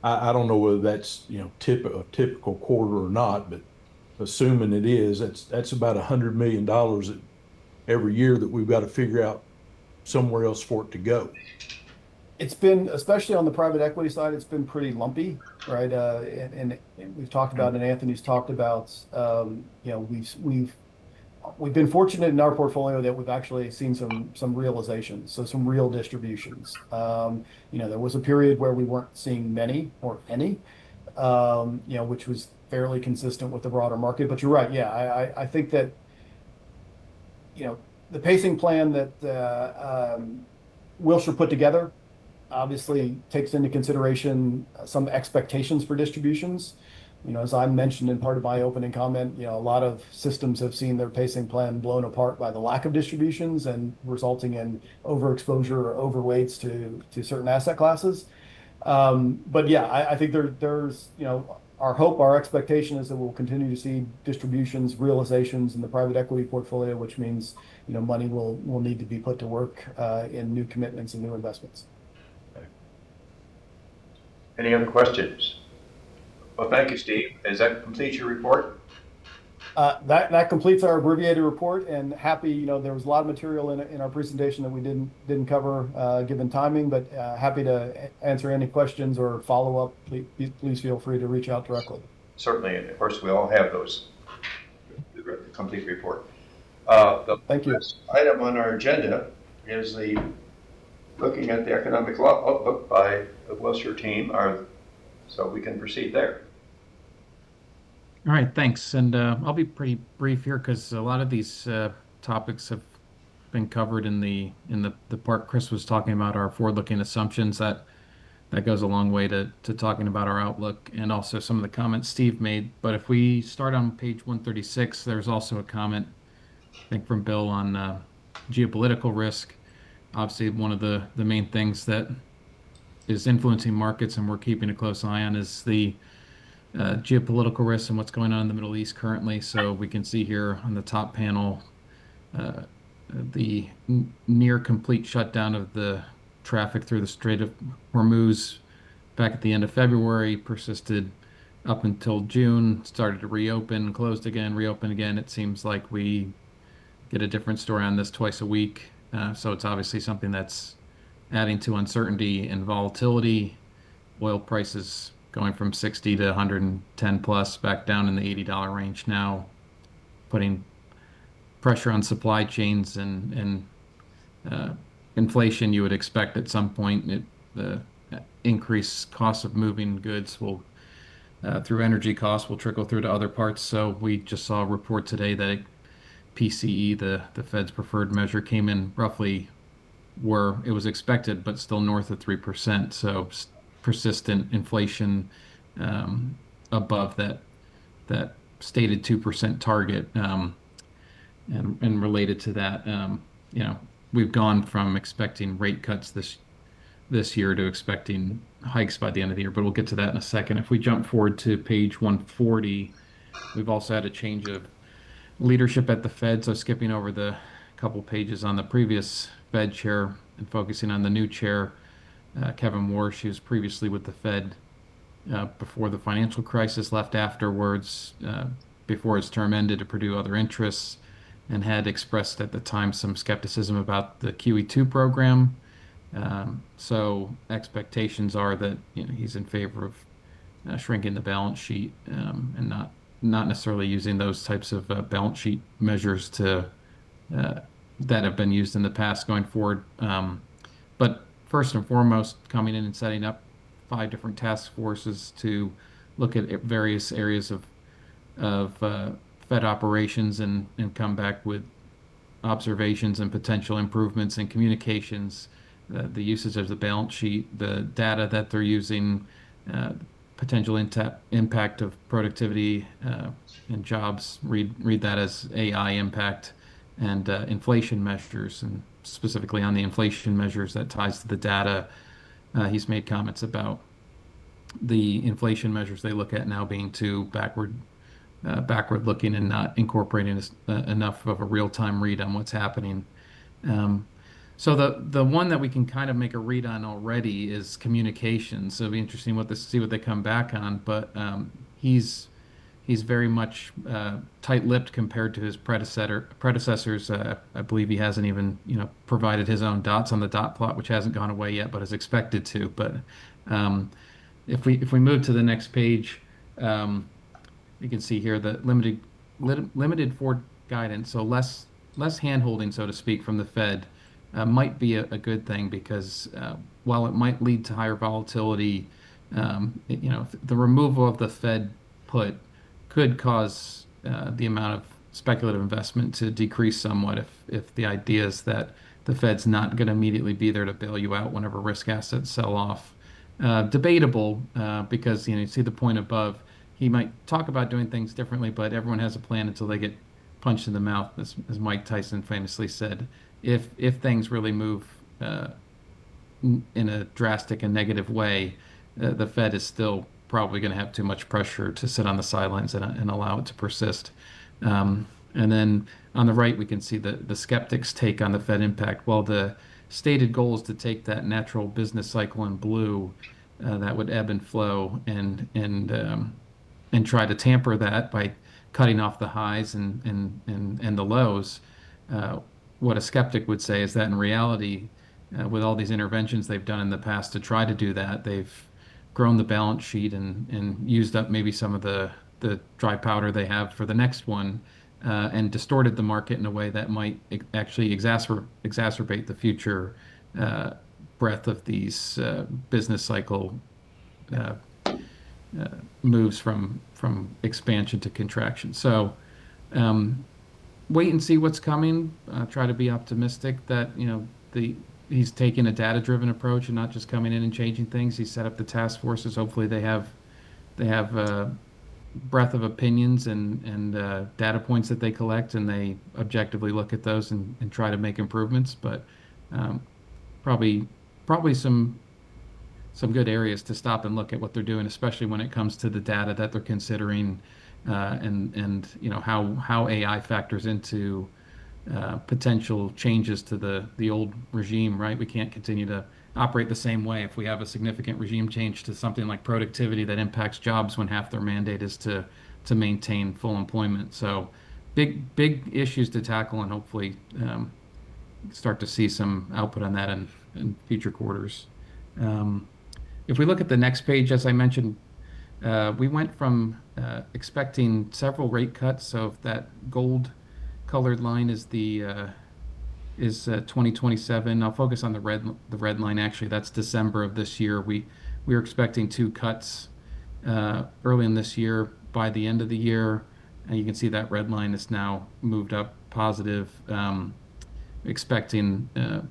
I don't know whether that's a typical quarter or not, but assuming it is, that's about $100 million every year that we've got to figure out somewhere else for it to go. It's been, especially on the private equity side, it's been pretty lumpy, right? And we've talked about, and Anthony's talked about, we've been fortunate in our portfolio that we've actually seen some realizations, so some real distributions. There was a period where we weren't seeing many or any, which was fairly consistent with the broader market. But you're right, yeah, I think that the pacing plan that Wilshire put together obviously takes into consideration some expectations for distributions. As I mentioned in part of my opening comment, a lot of systems have seen their pacing plan blown apart by the lack of distributions and resulting in overexposure or overweights to certain asset classes. But yeah, I think there's our hope, our expectation is that we'll continue to see distributions, realizations in the private equity portfolio, which means money will need to be put to work in new commitments and new investments. Any other questions? Well, thank you, Steve. Does that complete your report? That completes our abbreviated report, and happy, there was a lot of material in our presentation that we didn't cover given timing, but happy to answer any questions or follow up. Please feel free to reach out directly. Certainly, and of course we all have those, the complete report. Thank you. Item on our agenda is looking at the economic outlook by the Wilshire team, so we can proceed there. All right, thanks. And I'll be pretty brief here because a lot of these topics have been covered in the part Chris was talking about, our forward-looking assumptions. That goes a long way to talking about our outlook and also some of the comments Steve made. But if we start on page 136, there's also a comment, I think, from Bill on geopolitical risk. Obviously, one of the main things that is influencing markets and we're keeping a close eye on is the geopolitical risks and what's going on in the Middle East currently. So we can see here on the top panel the near complete shutdown of the traffic through the Strait of Hormuz back at the end of February, persisted up until June, started to reopen, closed again, reopen again. It seems like we get a different story on this twice a week. So it's obviously something that's adding to uncertainty and volatility. Oil prices going from 60 to 110 plus, back down in the $80 range now, putting pressure on supply chains and inflation. You would expect at some point the increased cost of moving goods will through energy costs will trickle through to other parts. So we just saw a report today that PCE, the Fed's preferred measure, came in roughly where it was expected, but still north of 3%. So persistent inflation above that stated 2% target. And related to that, we've gone from expecting rate cuts this year to expecting hikes by the end of the year, but we'll get to that in a second. If we jump forward to page 140, we've also had a change of leadership at the Fed. So skipping over the couple pages on the previous Fed chair and focusing on the new chair, Kevin Warsh, who was previously with the Fed before the financial crisis, left afterwards, before his term ended, to pursue other interests, and had expressed at the time some skepticism about the QE2 program. So expectations are that he's in favor of shrinking the balance sheet and not necessarily using those types of balance sheet measures that have been used in the past going forward. But first and foremost, coming in and setting up 5 different task forces to look at various areas of Fed operations and come back with observations and potential improvements in communications, the usage of the balance sheet, the data that they're using, potential impact of productivity and jobs. Read that as AI impact, and inflation measures, and specifically on the inflation measures that ties to the data. He's made comments about the inflation measures they look at now being too backward looking and not incorporating enough of a real-time read on what's happening. So the one that we can kind of make a read on already is communication. So it'll be interesting see what they come back on. But he's very much tight-lipped compared to his predecessors. I believe he hasn't even provided his own dots on the dot plot, which hasn't gone away yet, but is expected to. But if we move to the next page, you can see here the limited forward guidance, so less hand-holding, so to speak, from the Fed might be a good thing, because while it might lead to higher volatility, the removal of the Fed put could cause the amount of speculative investment to decrease somewhat if the idea is that the Fed's not going to immediately be there to bail you out whenever risk assets sell off. Debatable, because you see the point above. He might talk about doing things differently, but everyone has a plan until they get punched in the mouth, as Mike Tyson famously said. If things really move in a drastic and negative way, the Fed is still probably going to have too much pressure to sit on the sidelines and allow it to persist. And then on the right, we can see the skeptics' take on the Fed impact. While the stated goal is to take that natural business cycle in blue, that would ebb and flow, and try to tamper that by cutting off the highs and the lows. What a skeptic would say is that in reality, with all these interventions they've done in the past to try to do that, they've grown the balance sheet and used up maybe some of the dry powder they have for the next one, and distorted the market in a way that might actually exacerbate the future breadth of these business cycle moves from expansion to contraction. So wait and see what's coming. Try to be optimistic that he's taking a data-driven approach and not just coming in and changing things. He's set up the task forces. Hopefully they have breadth of opinions and data points that they collect, and they objectively look at those and try to make improvements. But probably some good areas to stop and look at what they're doing, especially when it comes to the data that they're considering, and how AI factors into potential changes to the old regime. Right, we can't continue to operate the same way if we have a significant regime change to something like productivity that impacts jobs when half their mandate is to maintain full employment. So big issues to tackle, and hopefully start to see some output on that in future quarters. If we look at the next page, as I mentioned, we went from expecting several rate cuts. So if that gold colored line is 2027, I'll focus on the red line. Actually, that's December of this year. We were expecting 2 cuts early in this year. By the end of the year, and you can see that red line is now moved up positive, expecting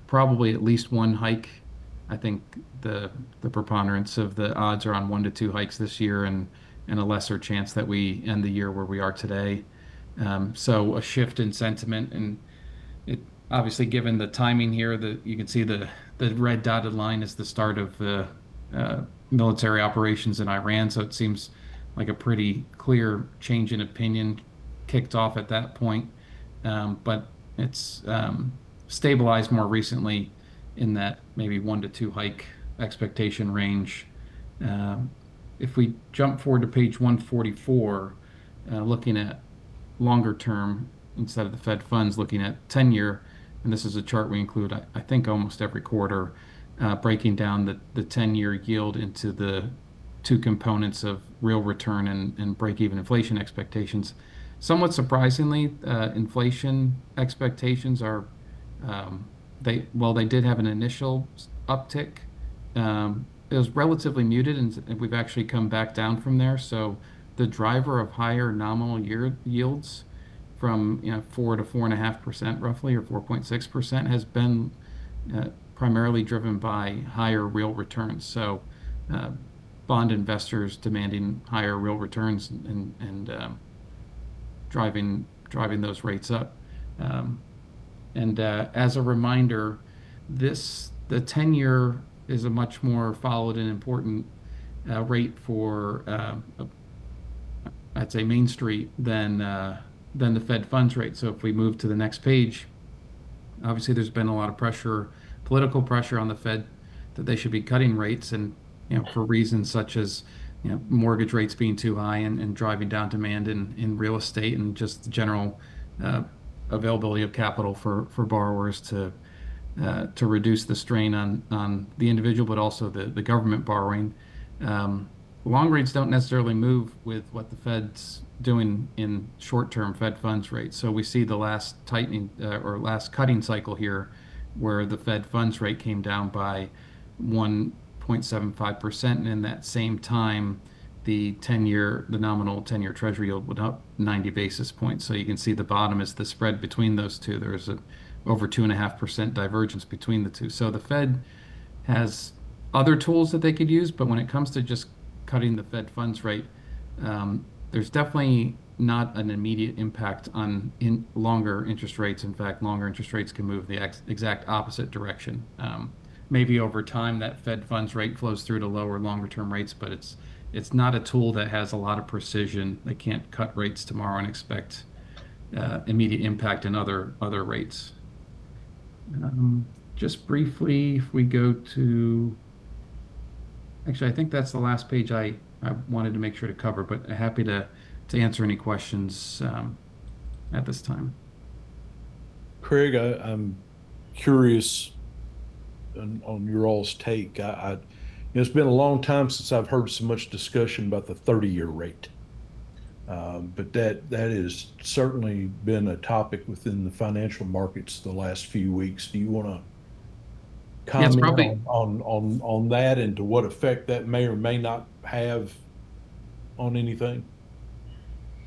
probably at least one hike. I think the preponderance of the odds are on 1 to 2 hikes this year, and a lesser chance that we end the year where we are today. So a shift in sentiment, and it obviously, given the timing here, that you can see the red dotted line is the start of the military operations in Iran. So it seems like a pretty clear change in opinion kicked off at that point. But it's stabilized more recently in that maybe 1 to 2 hike expectation range. If we jump forward to page 144, looking at longer term instead of the Fed funds, looking at 10-year, and this is a chart we include, I think, almost every quarter, breaking down the 10-year yield into the two components of real return and break-even inflation expectations. Somewhat surprisingly, inflation expectations are, they did have an initial uptick. It was relatively muted, and we've actually come back down from there. So the driver of higher nominal yields from 4 to 4.5% roughly, or 4.6%, has been primarily driven by higher real returns. So bond investors demanding higher real returns and driving those rates up. And as a reminder, the 10-year is a much more followed and important rate for I'd say Main Street than the Fed funds rate. So if we move to the next page, obviously there's been a lot of pressure, political pressure on the Fed that they should be cutting rates, and for reasons such as mortgage rates being too high and driving down demand in real estate, and just the general availability of capital for borrowers to reduce the strain on the individual, but also the government borrowing. Long rates don't necessarily move with what the Fed's doing in short-term Fed funds rates. So we see the last tightening or last cutting cycle here, where the Fed funds rate came down by 1.75%, and in that same time, the nominal 10-year Treasury yield went up 90 basis points. So you can see the bottom is the spread between those two. There's over 2.5% divergence between the two. So the Fed has other tools that they could use, but when it comes to just cutting the Fed funds rate, there's definitely not an immediate impact on longer interest rates. In fact, longer interest rates can move the exact opposite direction. Maybe over time that Fed funds rate flows through to lower longer term rates, but it's not a tool that has a lot of precision. They can't cut rates tomorrow and expect immediate impact in other rates. Just briefly, if we go to, actually, I think that's the last page I wanted to make sure to cover, but happy to answer any questions at this time. Craig, I'm curious on your all's take. It's been a long time since I've heard so much discussion about the 30-year rate. But that has certainly been a topic within the financial markets the last few weeks. Do you want to comment on that, and to what effect that may or may not have on anything?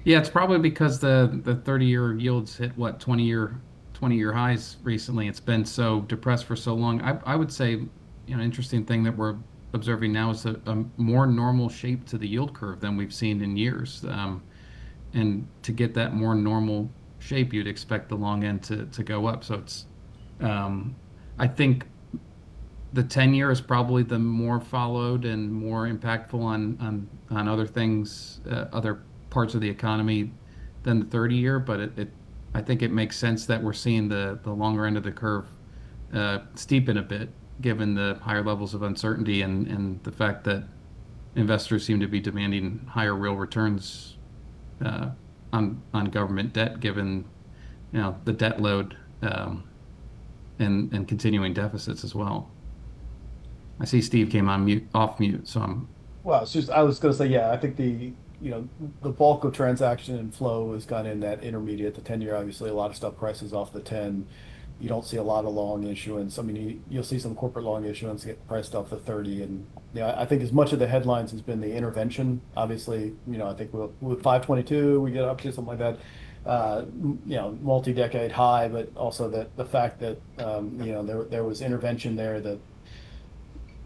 Yeah, it's probably because the 30-year yields hit 20-year highs recently. It's been so depressed for so long. I would say, interesting thing that we're observing now is a more normal shape to the yield curve than we've seen in years. And to get that more normal shape, you'd expect the long end to go up. So it's, I think the 10-year is probably the more followed and more impactful on other things, other parts of the economy than the 30-year. But I think it makes sense that we're seeing the longer end of the curve steepen a bit, given the higher levels of uncertainty and the fact that investors seem to be demanding higher real returns on government debt, given the debt load and continuing deficits as well. I see Steve came off mute, so I'm. Well, it's just, I was going to say, yeah, I think the bulk of transaction and flow has gone in that intermediate, the 10-year. Obviously, a lot of stuff prices off the 10. you don't see a lot of long issuance. I mean, you'll see some corporate long issuance get priced off the 30. And yeah, I think as much of the headlines has been the intervention. Obviously, I think with 522, we get up to something like that, multi-decade high, but also the fact that, there was intervention there that,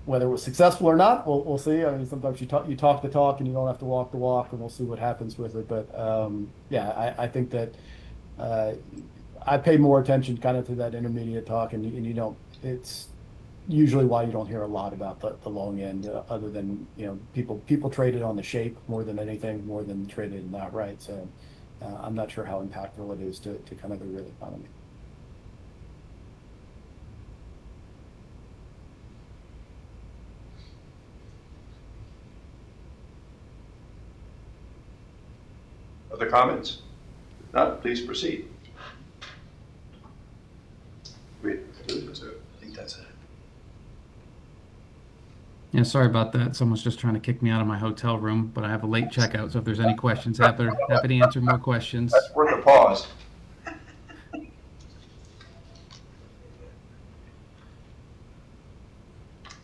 whether it was successful or not, we'll see. I mean, sometimes you talk the talk and you don't have to walk the walk, and we'll see what happens with it. But yeah, I think that I pay more attention kind of to that intermediate talk, and you don't. It's usually why you don't hear a lot about the long end, other than people trade it on the shape more than anything, more than trade it in that, right. So I'm not sure how impactful it is to kind of the real economy. Other comments? If not, please proceed. Wait, I think that's it. Yeah, sorry about that. Someone's just trying to kick me out of my hotel room, but I have a late checkout, so if there's any questions, happy to answer more questions. That's worth a pause.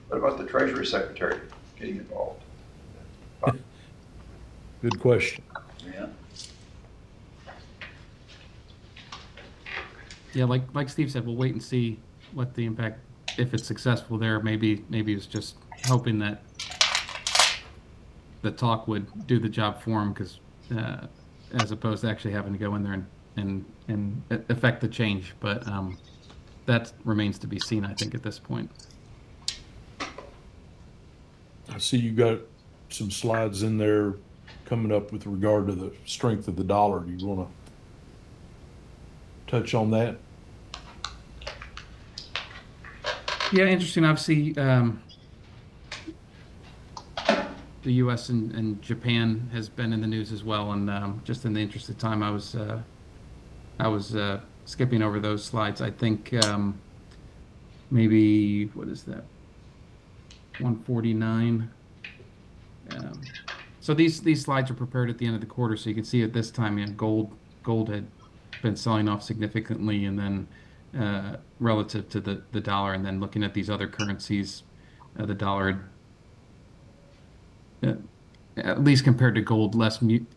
What about the Treasury Secretary getting involved? Good question. Yeah. Yeah, like Steve said, we'll wait and see what the impact, if it's successful there. Maybe it's just hoping that the talk would do the job for him, because as opposed to actually having to go in there and affect the change. But that remains to be seen, I think, at this point. I see you got some slides in there coming up with regard to the strength of the dollar. Do you want to touch on that? Yeah, interesting. Obviously, the U.S. and Japan has been in the news as well. And just in the interest of time, I was skipping over those slides. I think maybe, what is that? 149. So these slides are prepared at the end of the quarter, so you can see at this time, gold had been selling off significantly, and then relative to the dollar, and then looking at these other currencies, the dollar, at least compared to gold,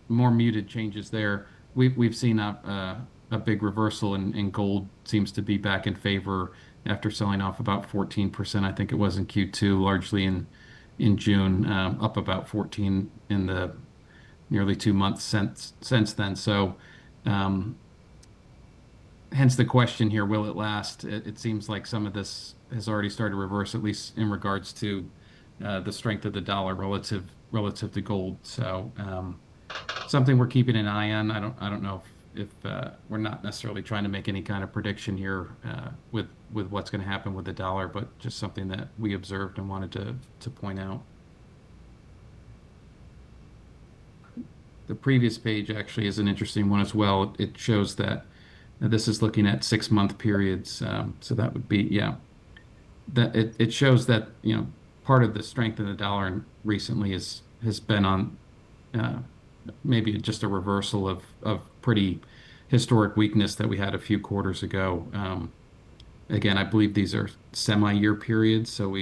more muted changes there. We've seen a big reversal, and gold seems to be back in favor after selling off about 14%. I think it was in Q2, largely in June, up about 14 in the nearly 2 months since then. So hence the question here, will it last? It seems like some of this has already started to reverse, at least in regards to the strength of the dollar relative to gold. So something we're keeping an eye on. I don't know if we're not necessarily trying to make any kind of prediction here with what's going to happen with the dollar, but just something that we observed and wanted to point out. The previous page actually is an interesting one as well. It shows that this is looking at 6-month periods. So that would be, yeah, that it shows that, part of the strength of the dollar recently has been on maybe just a reversal of pretty historic weakness that we had a few quarters ago. Again, I believe these are semi-year periods. So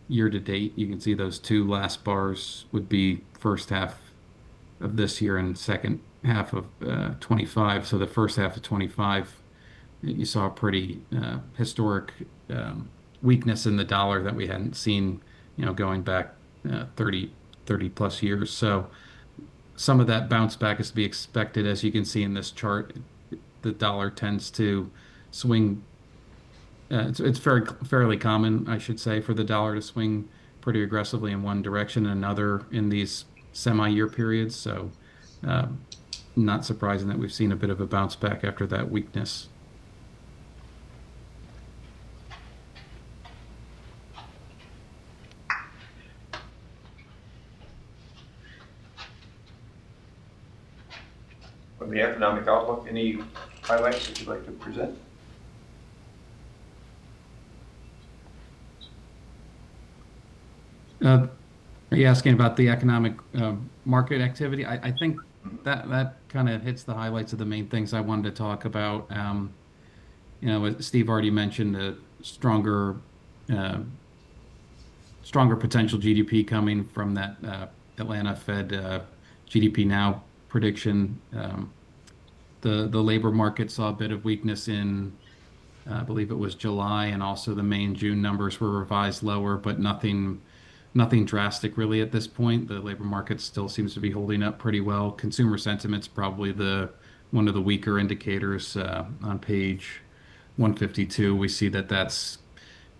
year to date, you can see those two last bars would be first half of this year and second half of 25. So the first half of 25, you saw a pretty historic weakness in the dollar that we hadn't seen, going back 30 plus years. So some of that bounce back is to be expected. As you can see in this chart, the dollar tends to swing. It's fairly common, I should say, for the dollar to swing pretty aggressively in one direction and another in these semi-year periods. So not surprising that we've seen a bit of a bounce back after that weakness. From the economic outlook, any highlights that you'd like to present? Are you asking about the economic market activity? I think that kind of hits the highlights of the main things I wanted to talk about. you know, as Steve already mentioned, a stronger potential GDP coming from that Atlanta Fed GDP Now prediction. The labor market saw a bit of weakness in, I believe it was July, and also the May and June numbers were revised lower, but nothing drastic really at this point. The labor market still seems to be holding up pretty well. Consumer sentiment's probably one of the weaker indicators. On page 152, we see that that's,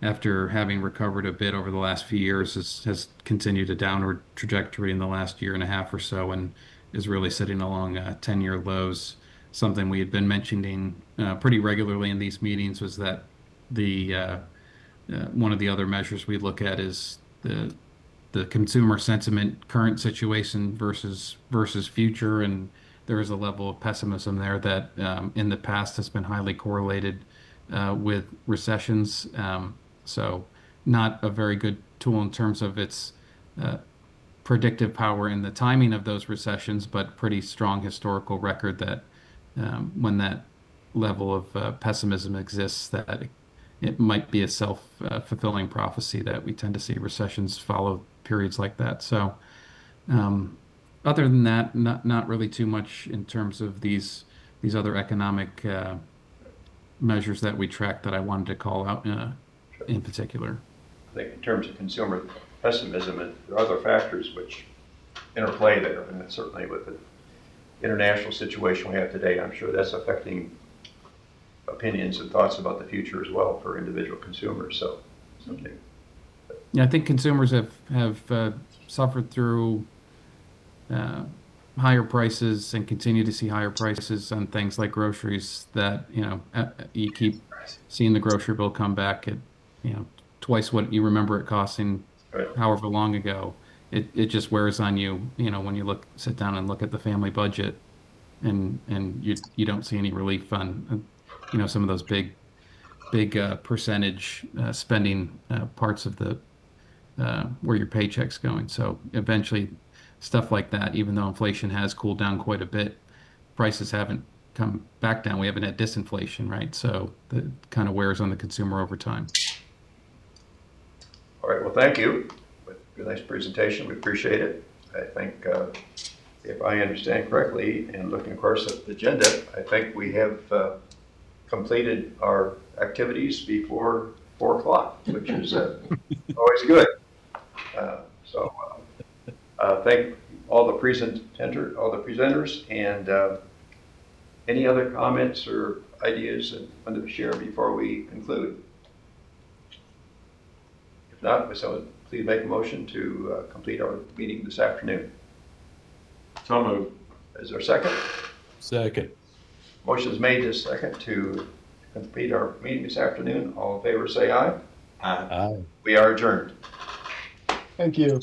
after having recovered a bit over the last few years, has continued a downward trajectory in the last year and a half or so, and is really sitting along 10-year lows. Something we had been mentioning pretty regularly in these meetings was that the one of the other measures we look at is the consumer sentiment, current situation versus future, and there is a level of pessimism there that in the past has been highly correlated with recessions. So not a very good tool in terms of its predictive power in the timing of those recessions, but pretty strong historical record that when that level of pessimism exists, that it might be a self-fulfilling prophecy that we tend to see recessions follow periods like that. So other than that, not really too much in terms of these other economic measures that we track that I wanted to call out in particular. I think in terms of consumer pessimism, there are other factors which interplay there, and certainly with the international situation we have today, I'm sure that's affecting opinions and thoughts about the future as well for individual consumers. So something. Yeah, I think consumers have suffered through higher prices and continue to see higher prices on things like groceries that, you know, you keep seeing the grocery bill come back at, you know, twice what you remember it costing however long ago. It just wears on you, you know, when you sit down and look at the family budget and you don't see any relief on, you know, some of those big percentage spending parts of the where your paycheck's going. So eventually stuff like that, even though inflation has cooled down quite a bit, prices haven't come back down. We haven't had disinflation, right? So that kind of wears on the consumer over time. All right, well, thank you. Good, nice presentation. We appreciate it. I think if I understand correctly, and looking, of course, at the agenda, I think we have completed our activities before 4 o'clock, which is always good. So thank all the presenters, and any other comments or ideas that you want to share before we conclude? If not, so please make a motion to complete our meeting this afternoon. So moved. Is there a second? Second. Motion is made this second to complete our meeting this afternoon. All in favor say aye. Aye. We are adjourned. Thank you.